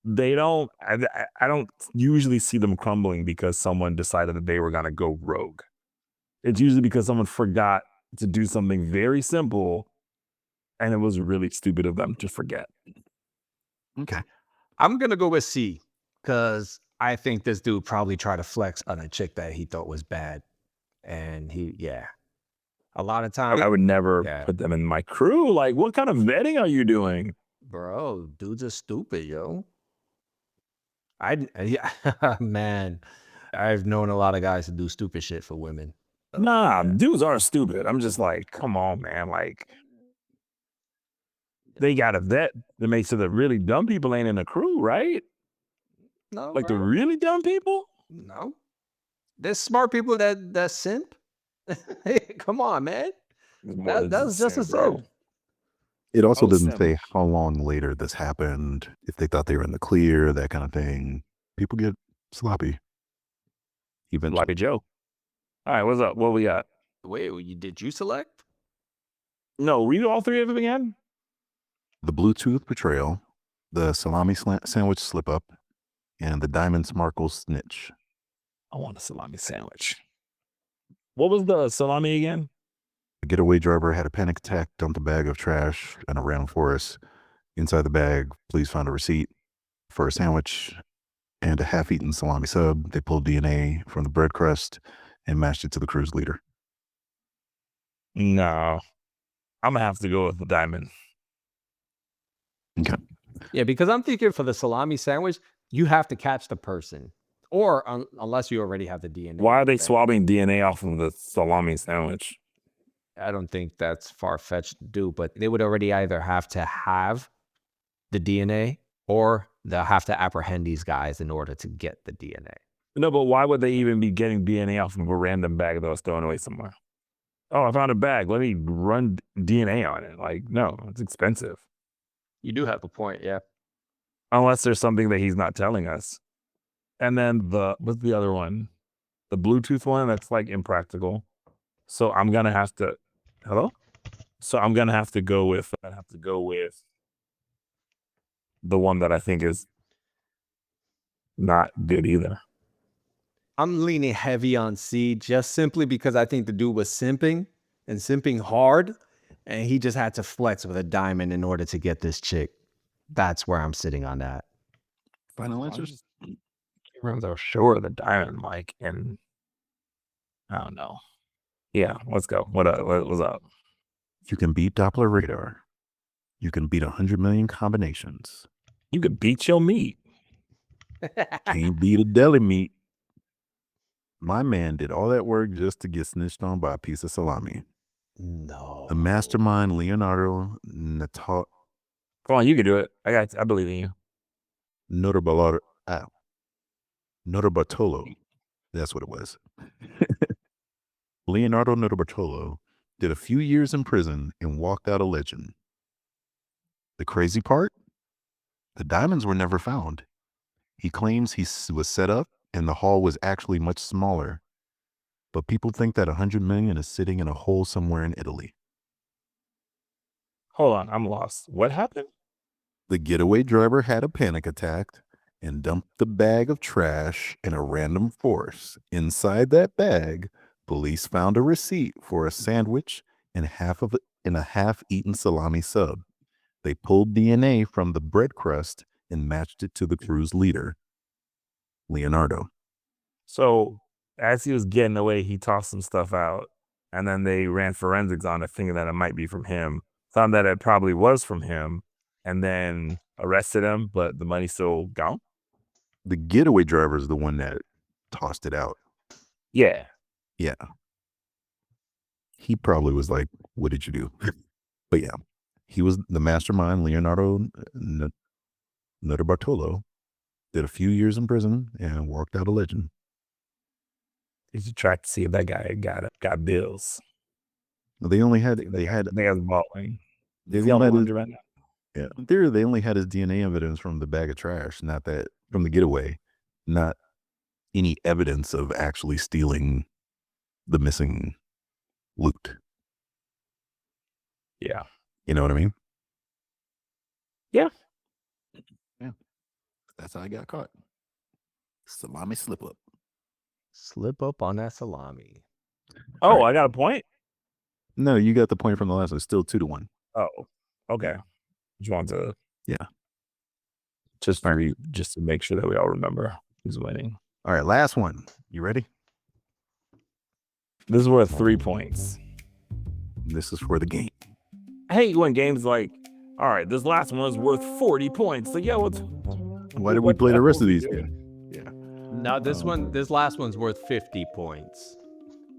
I don't usually see them crumbling because someone decided that they were gonna go rogue. It's usually because someone forgot to do something very simple and it was really stupid of them to forget. Okay. I'm going to go with C because I think this dude probably tried to flex on a chick that he thought was bad. And a lot of times, I would never put them in my crew. Like, what kind of vetting are you doing? bro, dudes are stupid, yo. Man, I've known a lot of guys to do stupid shit for women. Nah, dudes aren't stupid. I'm just like, come on, man. Like, they got a vet to make sure that really dumb people ain't in the crew, right? No, Like bro. the really dumb people? No. There's smart people that simp. Hey, come on, man. That's just a simp. It also doesn't Sim. say how long later this happened, if they thought they were in the clear, that kind of thing. People get sloppy. Eventually. Sloppy Joe. All right, what's up? What we got? Wait, did you select? No, read all three of them again. The Bluetooth betrayal, the salami sandwich slip up, and the diamond sparkle snitch. I want a salami sandwich. What was the salami again? The getaway driver had a panic attack, dumped a bag of trash in a random forest. Inside the bag, police found a receipt for a sandwich and a half-eaten salami sub. They pulled DNA from the bread crust and matched it to the cruise leader. No. I'm going to have to go with the diamond. Okay. Yeah, because I'm thinking for the salami sandwich, you have to catch the person. Or unless you already have the DNA. Why are they then swabbing DNA off of the salami sandwich? I don't think that's far-fetched to do, but they would already either have to have the DNA or they'll have to apprehend these guys in order to get the DNA. No, but why would they even be getting DNA off of a random bag that was thrown away somewhere? Oh, I found a bag. Let me run DNA on it. Like, no, it's expensive. You do have a point, yeah. Unless there's something that he's not telling us. And then what's the other one? The Bluetooth one, that's like impractical. So I'm going to have to, So I'm going to have to go with the one that I think is not good either. I'm leaning heavy on C just simply because I think the dude was simping and simping hard, and he just had to flex with a diamond in order to get this chick. That's where I'm sitting on that. Final answers? Everyone's so sure of the diamond, Mike, and I don't know. Yeah, let's go. What's up? If you can beat Doppler radar, you can beat 100 million combinations. You could beat your meat. Can't beat a deli meat. My man did all that work just to get snitched on by a piece of salami. No. The mastermind Leonardo Come on, you can do it. I believe in you. Notarbartolo. That's what it was. Leonardo Notarbartolo did a few years in prison and walked out a legend. The crazy part? The diamonds were never found. He claims he was set up and the haul was actually much smaller. But people think that 100 million is sitting in a hole somewhere in Italy. Hold on, I'm lost. What happened? The getaway driver had a panic attack and dumped the bag of trash in a random forest. Inside that bag, police found a receipt for a sandwich and a half-eaten salami sub. They pulled DNA from the bread crust and matched it to the cruise leader, Leonardo. So as he was getting away, he tossed some stuff out, and then they ran forensics on it, thinking that it might be from him. Found that it probably was from him, and then arrested him, but the money's still gone. The getaway driver is the one that tossed it out. Yeah. Yeah. He probably was like, what did you do? But yeah, he was the mastermind, Leonardo Notarbartolo. Did a few years in prison and walked out a legend. You should track to see if that guy got bills. They had balling. They only had his, yeah. In theory, they only had his DNA evidence from the bag of trash, not that from the getaway, not any evidence of actually stealing the missing loot. Yeah. You know what I mean? Yeah. Yeah. That's how I got caught. Salami slip up. Slip up on that salami. Oh, Right. I got a point? No, you got the point from the last one. It's still 2-1. Oh, okay. Just want to... Yeah. Just to make sure that we all remember who's winning. All right, last one. You ready? This is worth 3 points. This is for the game. I hate when games like, all right, this last one is worth 40 points. Like, yo, Why did we play the rest of these games? Yeah. No, this last one's worth 50 points.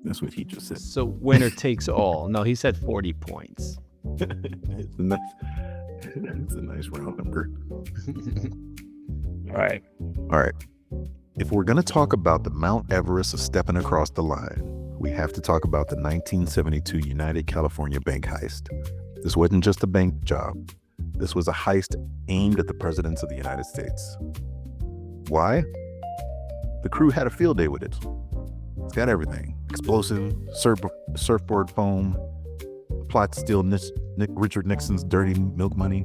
That's what he just said. So winner takes all. No, he said 40 points. It's a nice round number. All right. All right. If we're going to talk about the Mount Everest of stepping across the line, we have to talk about the 1972 United California bank heist. This wasn't just a bank job. This was a heist aimed at the presidents of the United States. Why? The crew had a field day with it. It's got everything. Explosive, surfboard foam, plot to steal Richard Nixon's dirty milk money.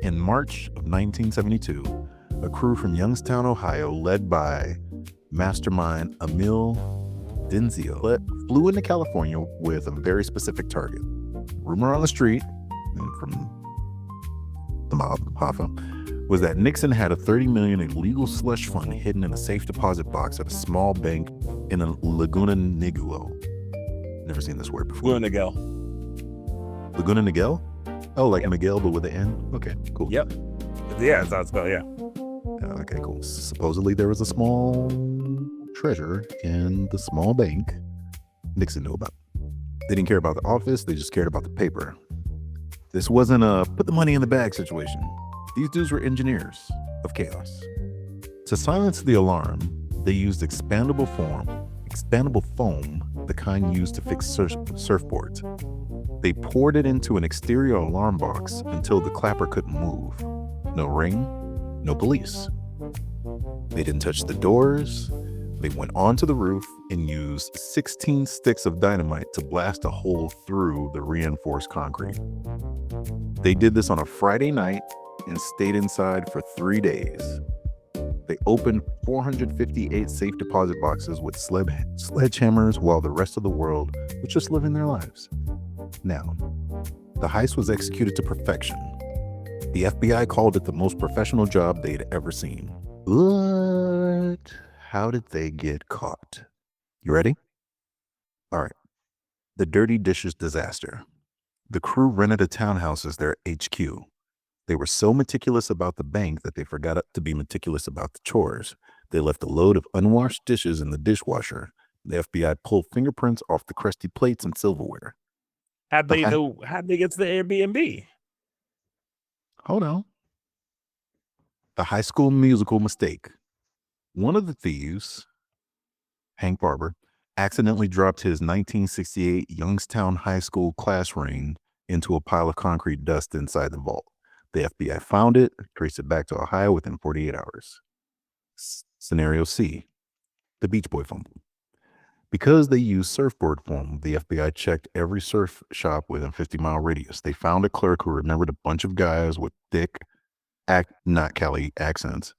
In March of 1972, a crew from Youngstown, Ohio, led by mastermind Emil Denzio, flew into California with a very specific target. Rumor on the street, and from the mob, Hoffa, was that Nixon had a $30 million illegal slush fund hidden in a safe deposit box at a small bank in Laguna Niguel. Never seen this word before. Laguna Niguel. Laguna Niguel? Oh, like Miguel, but with an N? Okay, cool. Yep. Yeah, that's how it's spelled, yeah. Okay, cool. Supposedly there was a small treasure in the small bank Nixon knew about. They didn't care about the office, they just cared about the paper. This wasn't a put the money in the bag situation. These dudes were engineers of chaos. To silence the alarm, they used expandable foam, the kind used to fix surfboards. They poured it into an exterior alarm box until the clapper couldn't move. No ring, no police. They didn't touch the doors. They went onto the roof and used 16 sticks of dynamite to blast a hole through the reinforced concrete. They did this on a Friday night and stayed inside for 3 days. They opened 458 safe deposit boxes with sledgehammers while the rest of the world was just living their lives. Now, the heist was executed to perfection. The FBI called it the most professional job they'd ever seen. But how did they get caught? You ready? All right. The dirty dishes disaster. The crew rented a townhouse as their HQ. They were so meticulous about the bank that they forgot to be meticulous about the chores. They left a load of unwashed dishes in the dishwasher. The FBI pulled fingerprints off the crusty plates and silverware. How'd they get to the Airbnb? Hold on. The High School Musical mistake. One of the thieves, Hank Barber, accidentally dropped his 1968 Youngstown High School class ring into a pile of concrete dust inside the vault. The FBI found it, traced it back to Ohio within 48 hours. Scenario C, the Beach Boy fumble. Because they used surfboard foam, the FBI checked every surf shop within 50-mile radius. They found a clerk who remembered a bunch of guys with thick, not Cali accents,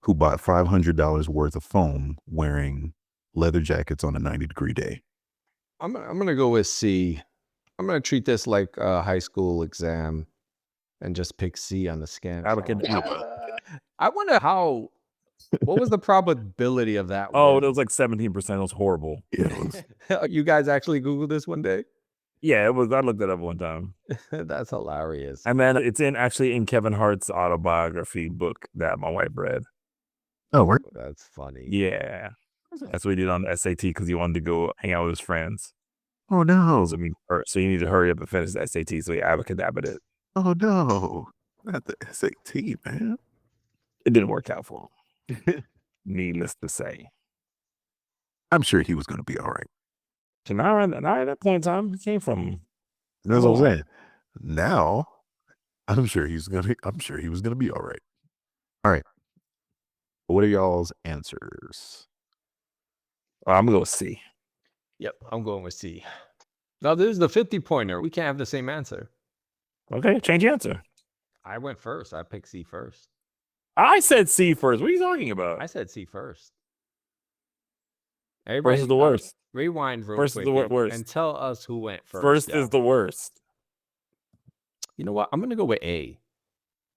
who bought $500 worth of foam wearing leather jackets on a 90-degree day. I'm gonna go with C. I'm gonna treat this like a high school exam and just pick C on the scan. I wonder what was the probability of that? Oh, it was like 17%. It was horrible. Yeah, You guys actually Googled this one day? Yeah, it was. I looked it up one time. That's hilarious. And then it's actually in Kevin Hart's autobiography book that my wife read. Oh, word? That's funny. Yeah. That's what he did on the SAT because he wanted to go hang out with his friends. Oh, no. So you need to hurry up and finish the SAT. So he abacadabbed it. Oh, no. Not the SAT, man. It didn't work out for him. Needless to say. I'm sure he was going to be all right. So now at that point in time, he came from. That's what I'm saying. Now, I'm sure he was going to be all right. All right. What are y'all's answers? I'm going to go with C. Yep, I'm going with C. Now, this is the 50-pointer. We can't have the same answer. Okay, change your answer. I went first. I picked C first. I said C first. What are you talking about? I said C first. First is the worst. Rewind real First quick is the worst. and tell us who went first. First is the worst. You know what? I'm going to go with A.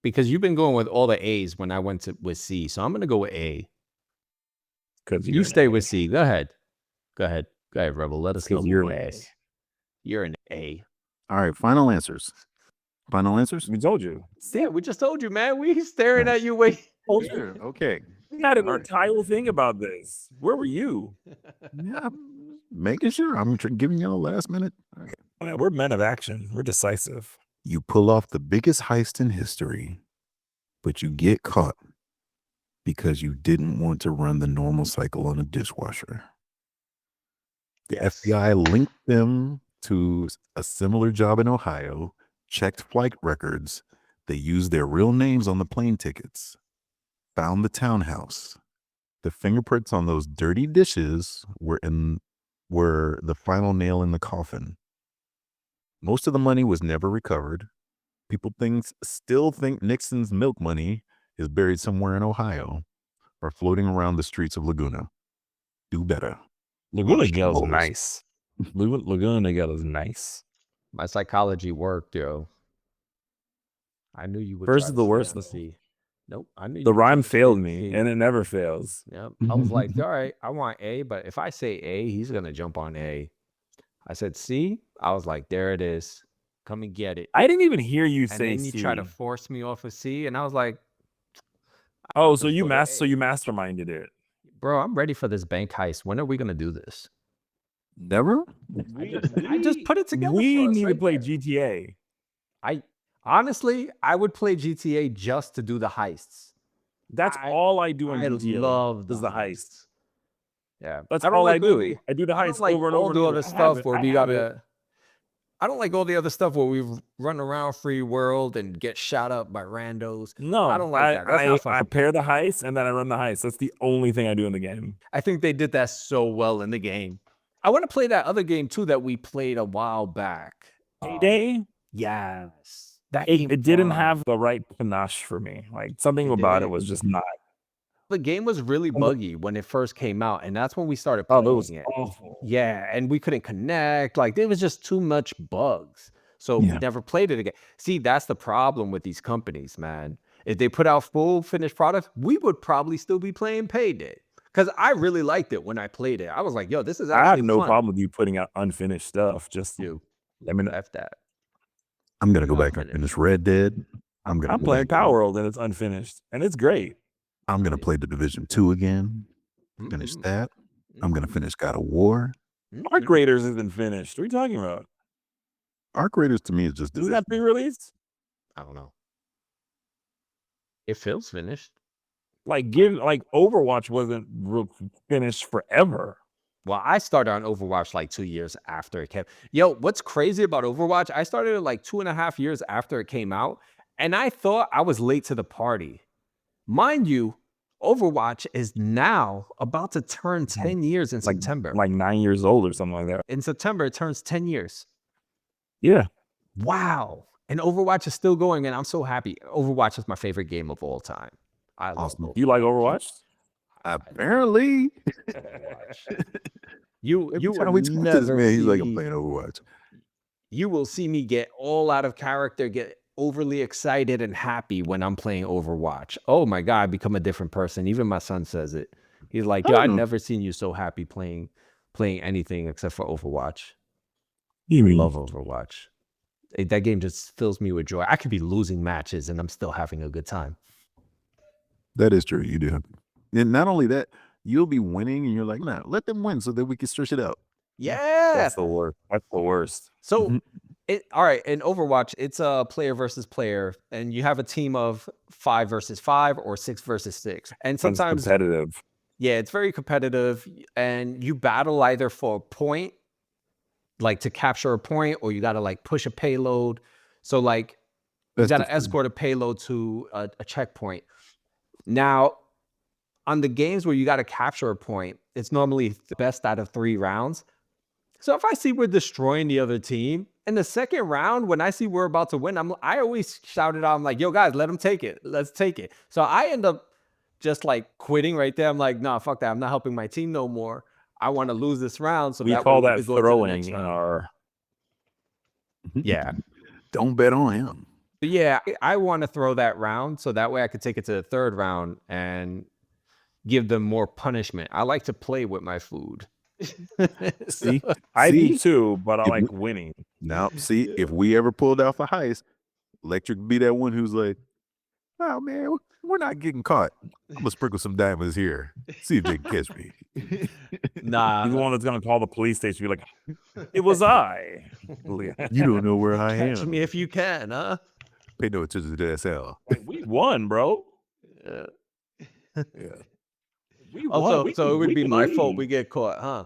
Because you've been going with all the A's when I went with C. So I'm going to go with A. Because you stay with C. Go ahead. Go ahead, Rebel. Let us know. You're an A. You're an A. All right, final answers. Final answers? We told you. Yeah, we just told you, man. We staring at you. Wait. Sure. Okay. We had an entire thing about this. Where were you? Yeah, I'm making sure. I'm giving y'all last minute. Okay. Man, we're men of action. We're decisive. You pull off the biggest heist in history, but you get caught because you didn't want to run the normal cycle on a dishwasher. The FBI linked them to a similar job in Ohio, checked flight records. They used their real names on the plane tickets, found the townhouse. The fingerprints on those dirty dishes were the final nail in the coffin. Most of the money was never recovered. People still think Nixon's milk money is buried somewhere in Ohio or floating around the streets of Laguna. Do better. Laguna Wash Gale's those. nice. Laguna Gale is nice. My psychology worked, yo. I knew you would. First try is to the stay worst. on C. Nope. I knew you The would try rhyme to stay failed on me, C. and it never fails. Yep. I was like, all right, I want A, but if I say A, he's gonna jump on A. I said C. I was like, there it is. Come and get it. I didn't even hear you And say then you C. try to force me off of C, and I was like, Oh, so just you go to A. masterminded it. Bro, I'm ready for this bank heist. When are we gonna do this? Never? I just put it together. We for us need to right play there. GTA. Honestly, I would play GTA just to do the heists. That's all I do in I GTA. love is the heist. Yeah, That's I don't all I like do. I do the I don't heist like over and all over the and other over. stuff where we gotta. I don't like all the other stuff where we run around free world and get shot up by randos. No, I don't like that. That's not fun. I pair the heist and then I run the heist. That's the only thing I do in the game. I think they did that so well in the game. I want to play that other game too that we played a while back. Payday? Yes, that It didn't fun. have the right panache for me. Like something It about it didn't. was just not. The game was really buggy when it first came out, and that's when we started Oh, playing that was it. awful. Yeah, and we couldn't connect. Like there was just too much bugs. So we Yeah. never played it again. See, that's the problem with these companies, man. If they put out full finished products, we would probably still be playing Payday. Because I really liked it when I played it. I was like, yo, this is I actually have no fun. problem with you putting out unfinished stuff. Just You let me know. left that. I'm gonna go Not back and finished. finish Red Dead. I'm I'm playing Power World and it's unfinished. And it's great. I'm gonna play the Division 2 again. Finish that. I'm gonna finish God of War. Arc Raiders isn't finished. What are you talking about? Arc Raiders to me is just Isn't Division. that pre-released? I don't know. It feels finished. Like Overwatch wasn't finished forever. Well, I started on Overwatch like 2 years after it came. Yo, what's crazy about Overwatch? I started it like 2.5 years after it came out, and I thought I was late to the party. Mind you, Overwatch is now about to turn 10 years in September. Like 9 years old or something like that. In September, it turns 10 years. Yeah. Wow. And Overwatch is still going, and I'm so happy. Overwatch is my favorite game of all time. I love Awesome. Overwatch. You like Overwatch? Apparently. You Every will time we talk to this never man, he's like, I'm see- playing Overwatch. You will see me get all out of character, get overly excited and happy when I'm playing Overwatch. Oh my God, I become a different person. Even my son says it. He's like, yo, I've never seen you so happy playing anything except for Overwatch. You I mean love Overwatch. That game just fills me with joy. I could be losing matches and I'm still having a good time. That is true. You do. And not only that, you'll be winning and you're like, nah, let them win so that we can stretch it out. Yeah. that's the worst. That's the worst. So, all right, in Overwatch, it's a player versus player, and you have a team of 5 versus 5 or 6 versus 6. And That's sometimes, competitive. yeah, it's very competitive, and you battle either for a point, like to capture a point, or you got to like push a payload. So, like, you got to escort a payload to a checkpoint. Now, on the games where you got to capture a point, it's normally the best out of 3 rounds. So if I see we're destroying the other team, in the second round, when I see we're about to win, I always shout it out. I'm like, yo, guys, let them take it. Let's take it. So I end up just like quitting right there. I'm like, nah, fuck that. I'm not helping my team no more. I want to lose this round. So We that call way that could go to the throwing next in round. our. Yeah. Don't bet on him. But yeah, I want to throw that round so that way I could take it to the third round and give them more punishment. I like to play with my food. See? I do See? too, but I If like we- winning. Now, see, if we ever pulled off a heist, Electric would be that one who's like, oh, man, we're not getting caught. I'm going to sprinkle some diamonds here. See if they can catch me. Nah. He's the one that's gonna call the police station. Be like, it was I. You don't know where I Catch am. me if you can, huh? Pay no attention to SL. Like, we won, bro. Yeah. Yeah. We won. Also, We so can- it would we be can my fault leave. we get caught, huh?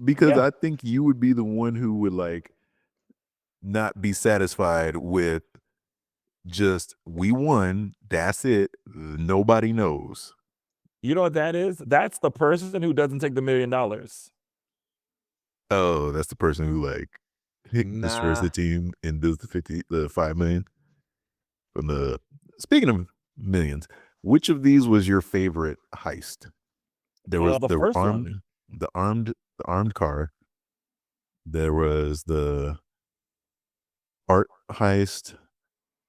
Because Yeah. I think you would be the one who would like not be satisfied with just we won, that's it, nobody knows. You know what that is? That's the person who doesn't take the $1 million. Oh, that's the person who like destroys Nah. the team and does the 5 million from the. Speaking of millions, which of these was your favorite heist? There was the first one. the armed car. There was the art heist,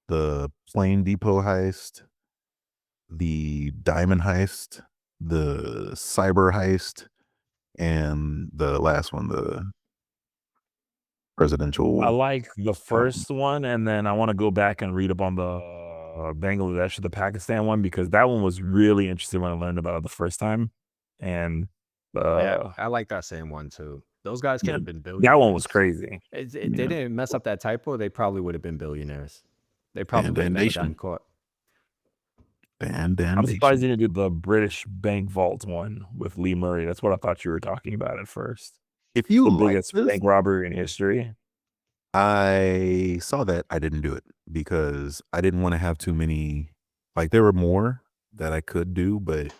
the plane depot heist, the diamond heist, the cyber heist, and the last one, the presidential. I like the first one, and then I want to go back and read up on the Bangladesh or the Pakistan one, because that one was really interesting when I learned about it the first time. And Yeah, I like that same one too. Those guys could yeah, have been that billionaires. one was crazy. They Yeah. didn't mess up that typo. They probably would have been billionaires. They probably would have never Bandation. gotten caught. I'm Bandation. surprised you didn't do the British bank vault one with Lee Murray. That's what I thought you were talking about at first. If you The like biggest this, bank robbery in history. I saw that. I didn't do it because I didn't want to have too many. Like, there were more that I could do, but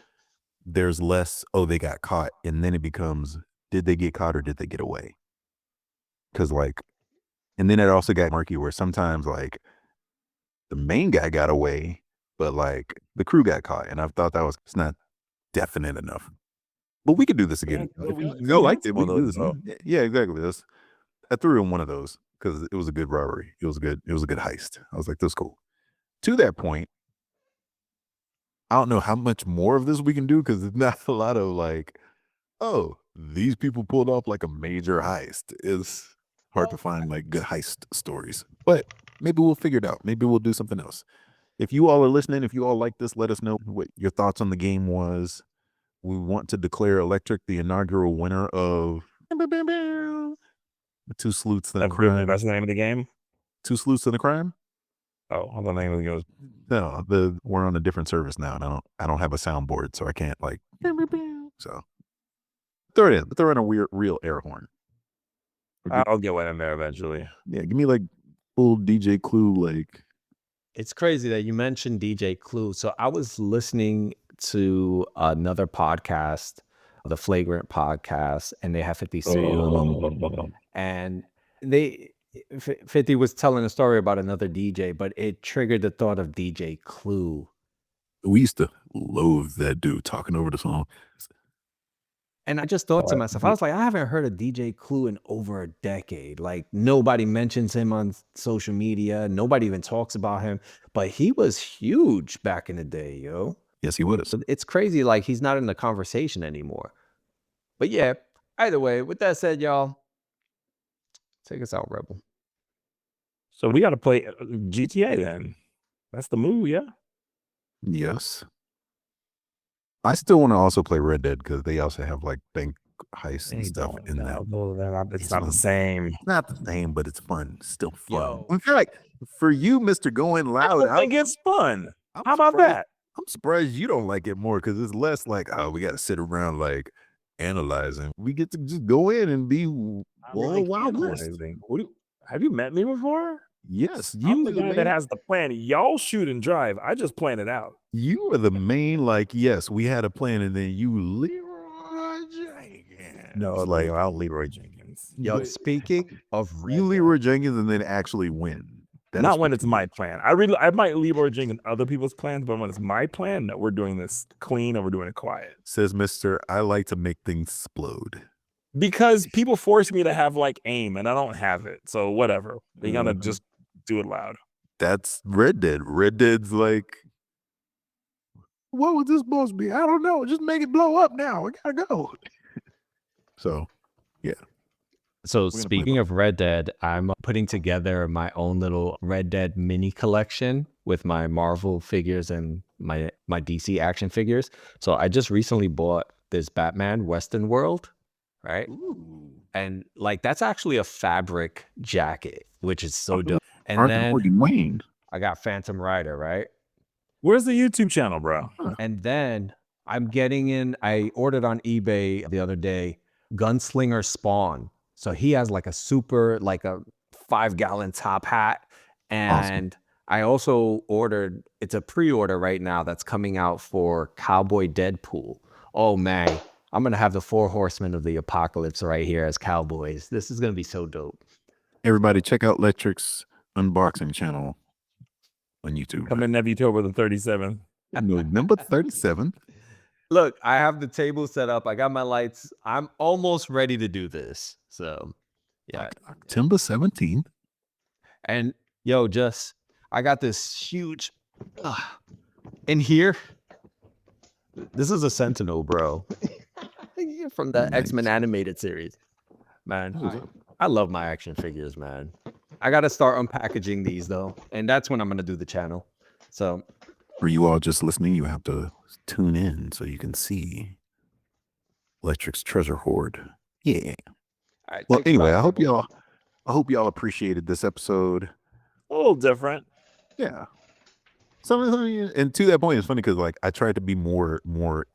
there's less. Oh, they got caught, and then it becomes, did they get caught or did they get away? Because and then it also got murky where sometimes like the main guy got away, but like the crew got caught, and I thought it's not definite enough. But we could do this again. Yeah, If we you liked had it, we some could of do this. those, Again. Yeah, exactly. I threw in one of those because it was a good robbery. It was a good heist. I was like, this is cool. To that point, I don't know how much more of this we can do because it's not a lot of like, oh, these people pulled off like a major heist. It's hard to find like good heist stories, but maybe we'll figure it out. Maybe we'll do something else. If you all are listening, if you all like this, let us know what your thoughts on the game was. We want to declare Electric the inaugural winner of the Two Sleuths and a Crime. That's the name of the game? Two Sleuths and a Crime? Oh, I thought the name of the game was No, we're on a different service now, and I don't have a soundboard, so I can't like. So throw in a weird real air horn. I'll get one in there eventually. Yeah, give me like full DJ Clue like. It's crazy that you mentioned DJ Clue. So I was listening to another podcast, the Flagrant Podcast, and they have 50 Cent. And 50 was telling a story about another DJ, but it triggered the thought of DJ Clue. We used to loathe that dude talking over the song. And I just thought to myself, I was like, I haven't heard of DJ Clue in over a decade. Like, nobody mentions him on social media. Nobody even talks about him. But he was huge back in the day, yo. Yes, he was. So it's crazy, like, he's not in the conversation anymore. But yeah, either way, with that said, y'all, take us out, Rebel. So we got to play GTA then. That's the move, yeah? Yes. I still want to also play Red Dead because they also have like bank heists and stuff in that. It's not the same. It's not the same, but it's fun. It's still fun. Yo. In fact, for you, Mr. Going Loud, I think it's fun. I'm How about surprised- that? I'm surprised you don't like it more because it's less like, oh, we got to sit around like analyzing. We get to just go in and be Wild West. Have you met me before? Yes, I'm you the are the guy that main, has the plan. Y'all shoot and drive. I just plan it out. you are the main, like, yes, we had a plan, and then you Leroy Jenkins. No, like I'll Leroy Jenkins. Yo, speaking of You Leroy Jenkins and then actually win. That Not is when what it's you my do. plan. I might Leroy Jenkins other people's plans, but when it's my plan, that we're doing this clean and we're doing it quiet. Says Mr. I like to make things explode. Because people force me to have like aim and I don't have it. So whatever. They gotta just do it loud. That's Red Dead. Red Dead's like, what was this supposed to be? I don't know. Just make it blow up now. We gotta go. So, So gonna play speaking of Red Dead, I'm putting together my own little Red Dead mini collection with my Marvel figures and my DC action figures. So I just recently bought this Batman Western World, right? And like that's actually a fabric jacket, which is so dope. And then Wayne. I got Phantom Rider, right? Where's the YouTube channel, bro? And then I ordered on eBay the other day, Gunslinger Spawn. So he has like a 5-gallon top hat. And I also ordered, it's a pre-order right now that's coming out for Cowboy Deadpool. Oh man, I'm going to have the 4 horsemen of the apocalypse right here as cowboys. This is going to be so dope. Everybody, check out Electric's unboxing channel on YouTube. Coming every October the 37th. November 37th. Look, I have the table set up. I got my lights. I'm almost ready to do this. So, yeah. October 17th. And yo, I got this huge in here. This is a Sentinel, bro. From the X-Men animated series. Man, I love my action figures, man. I got to start unpackaging these, though. And that's when I'm going to do the channel. So, for you all just listening, you have to tune in so you can see Electric's treasure hoard. Yeah. all right, Well, take it anyway, out. I hope y'all appreciated this episode. A little different. Yeah. Something, and to that point, it's funny because like I tried to be more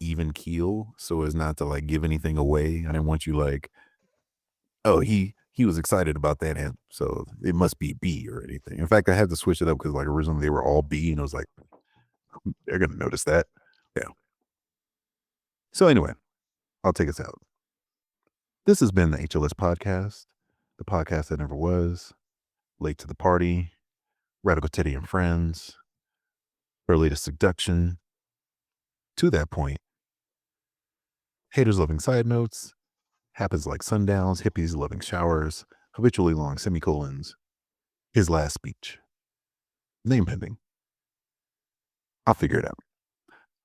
even keel so as not to like give anything away. I didn't want you like, oh, he was excited about that, and so it must be B or anything. In fact, I had to switch it up because like originally they were all B, and I was like, they're gonna notice that. Yeah. So anyway, I'll take us out. This has been the HLS Podcast, the podcast that never was, late to the party, Radical Teddy and Friends, early to seduction, to that point, haters loving side notes, happens like sundowns, hippies loving showers, habitually long semicolons, his last speech, name pending. I'll figure it out.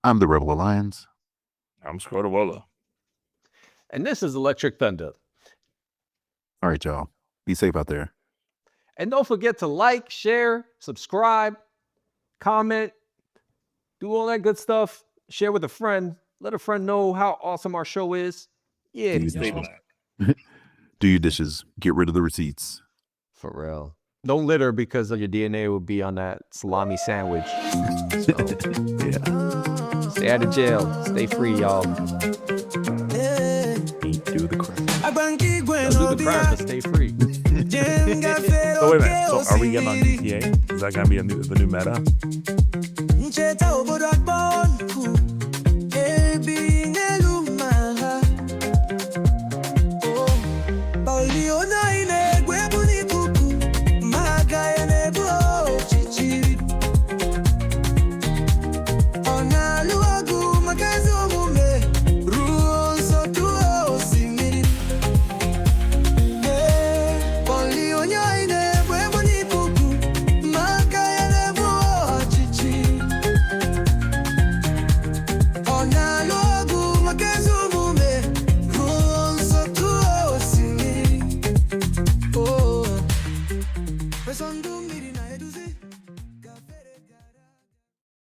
I'm the Rebel Alliance. I'm Scrotawola. And this is Electric Thunder. All right, y'all. Be safe out there. And don't forget to like, share, subscribe, comment, do all that good stuff. Share with a friend. Let a friend know how awesome our show is. Yeah, Do your dishes. Get rid of the receipts. for real. Don't litter because your DNA will be on that salami sandwich. So, Yeah. stay out of jail. Stay free, y'all. Do the crime. Don't do the crime, but stay free. So wait a minute. So are we getting on GTA? Is that gonna be the new meta?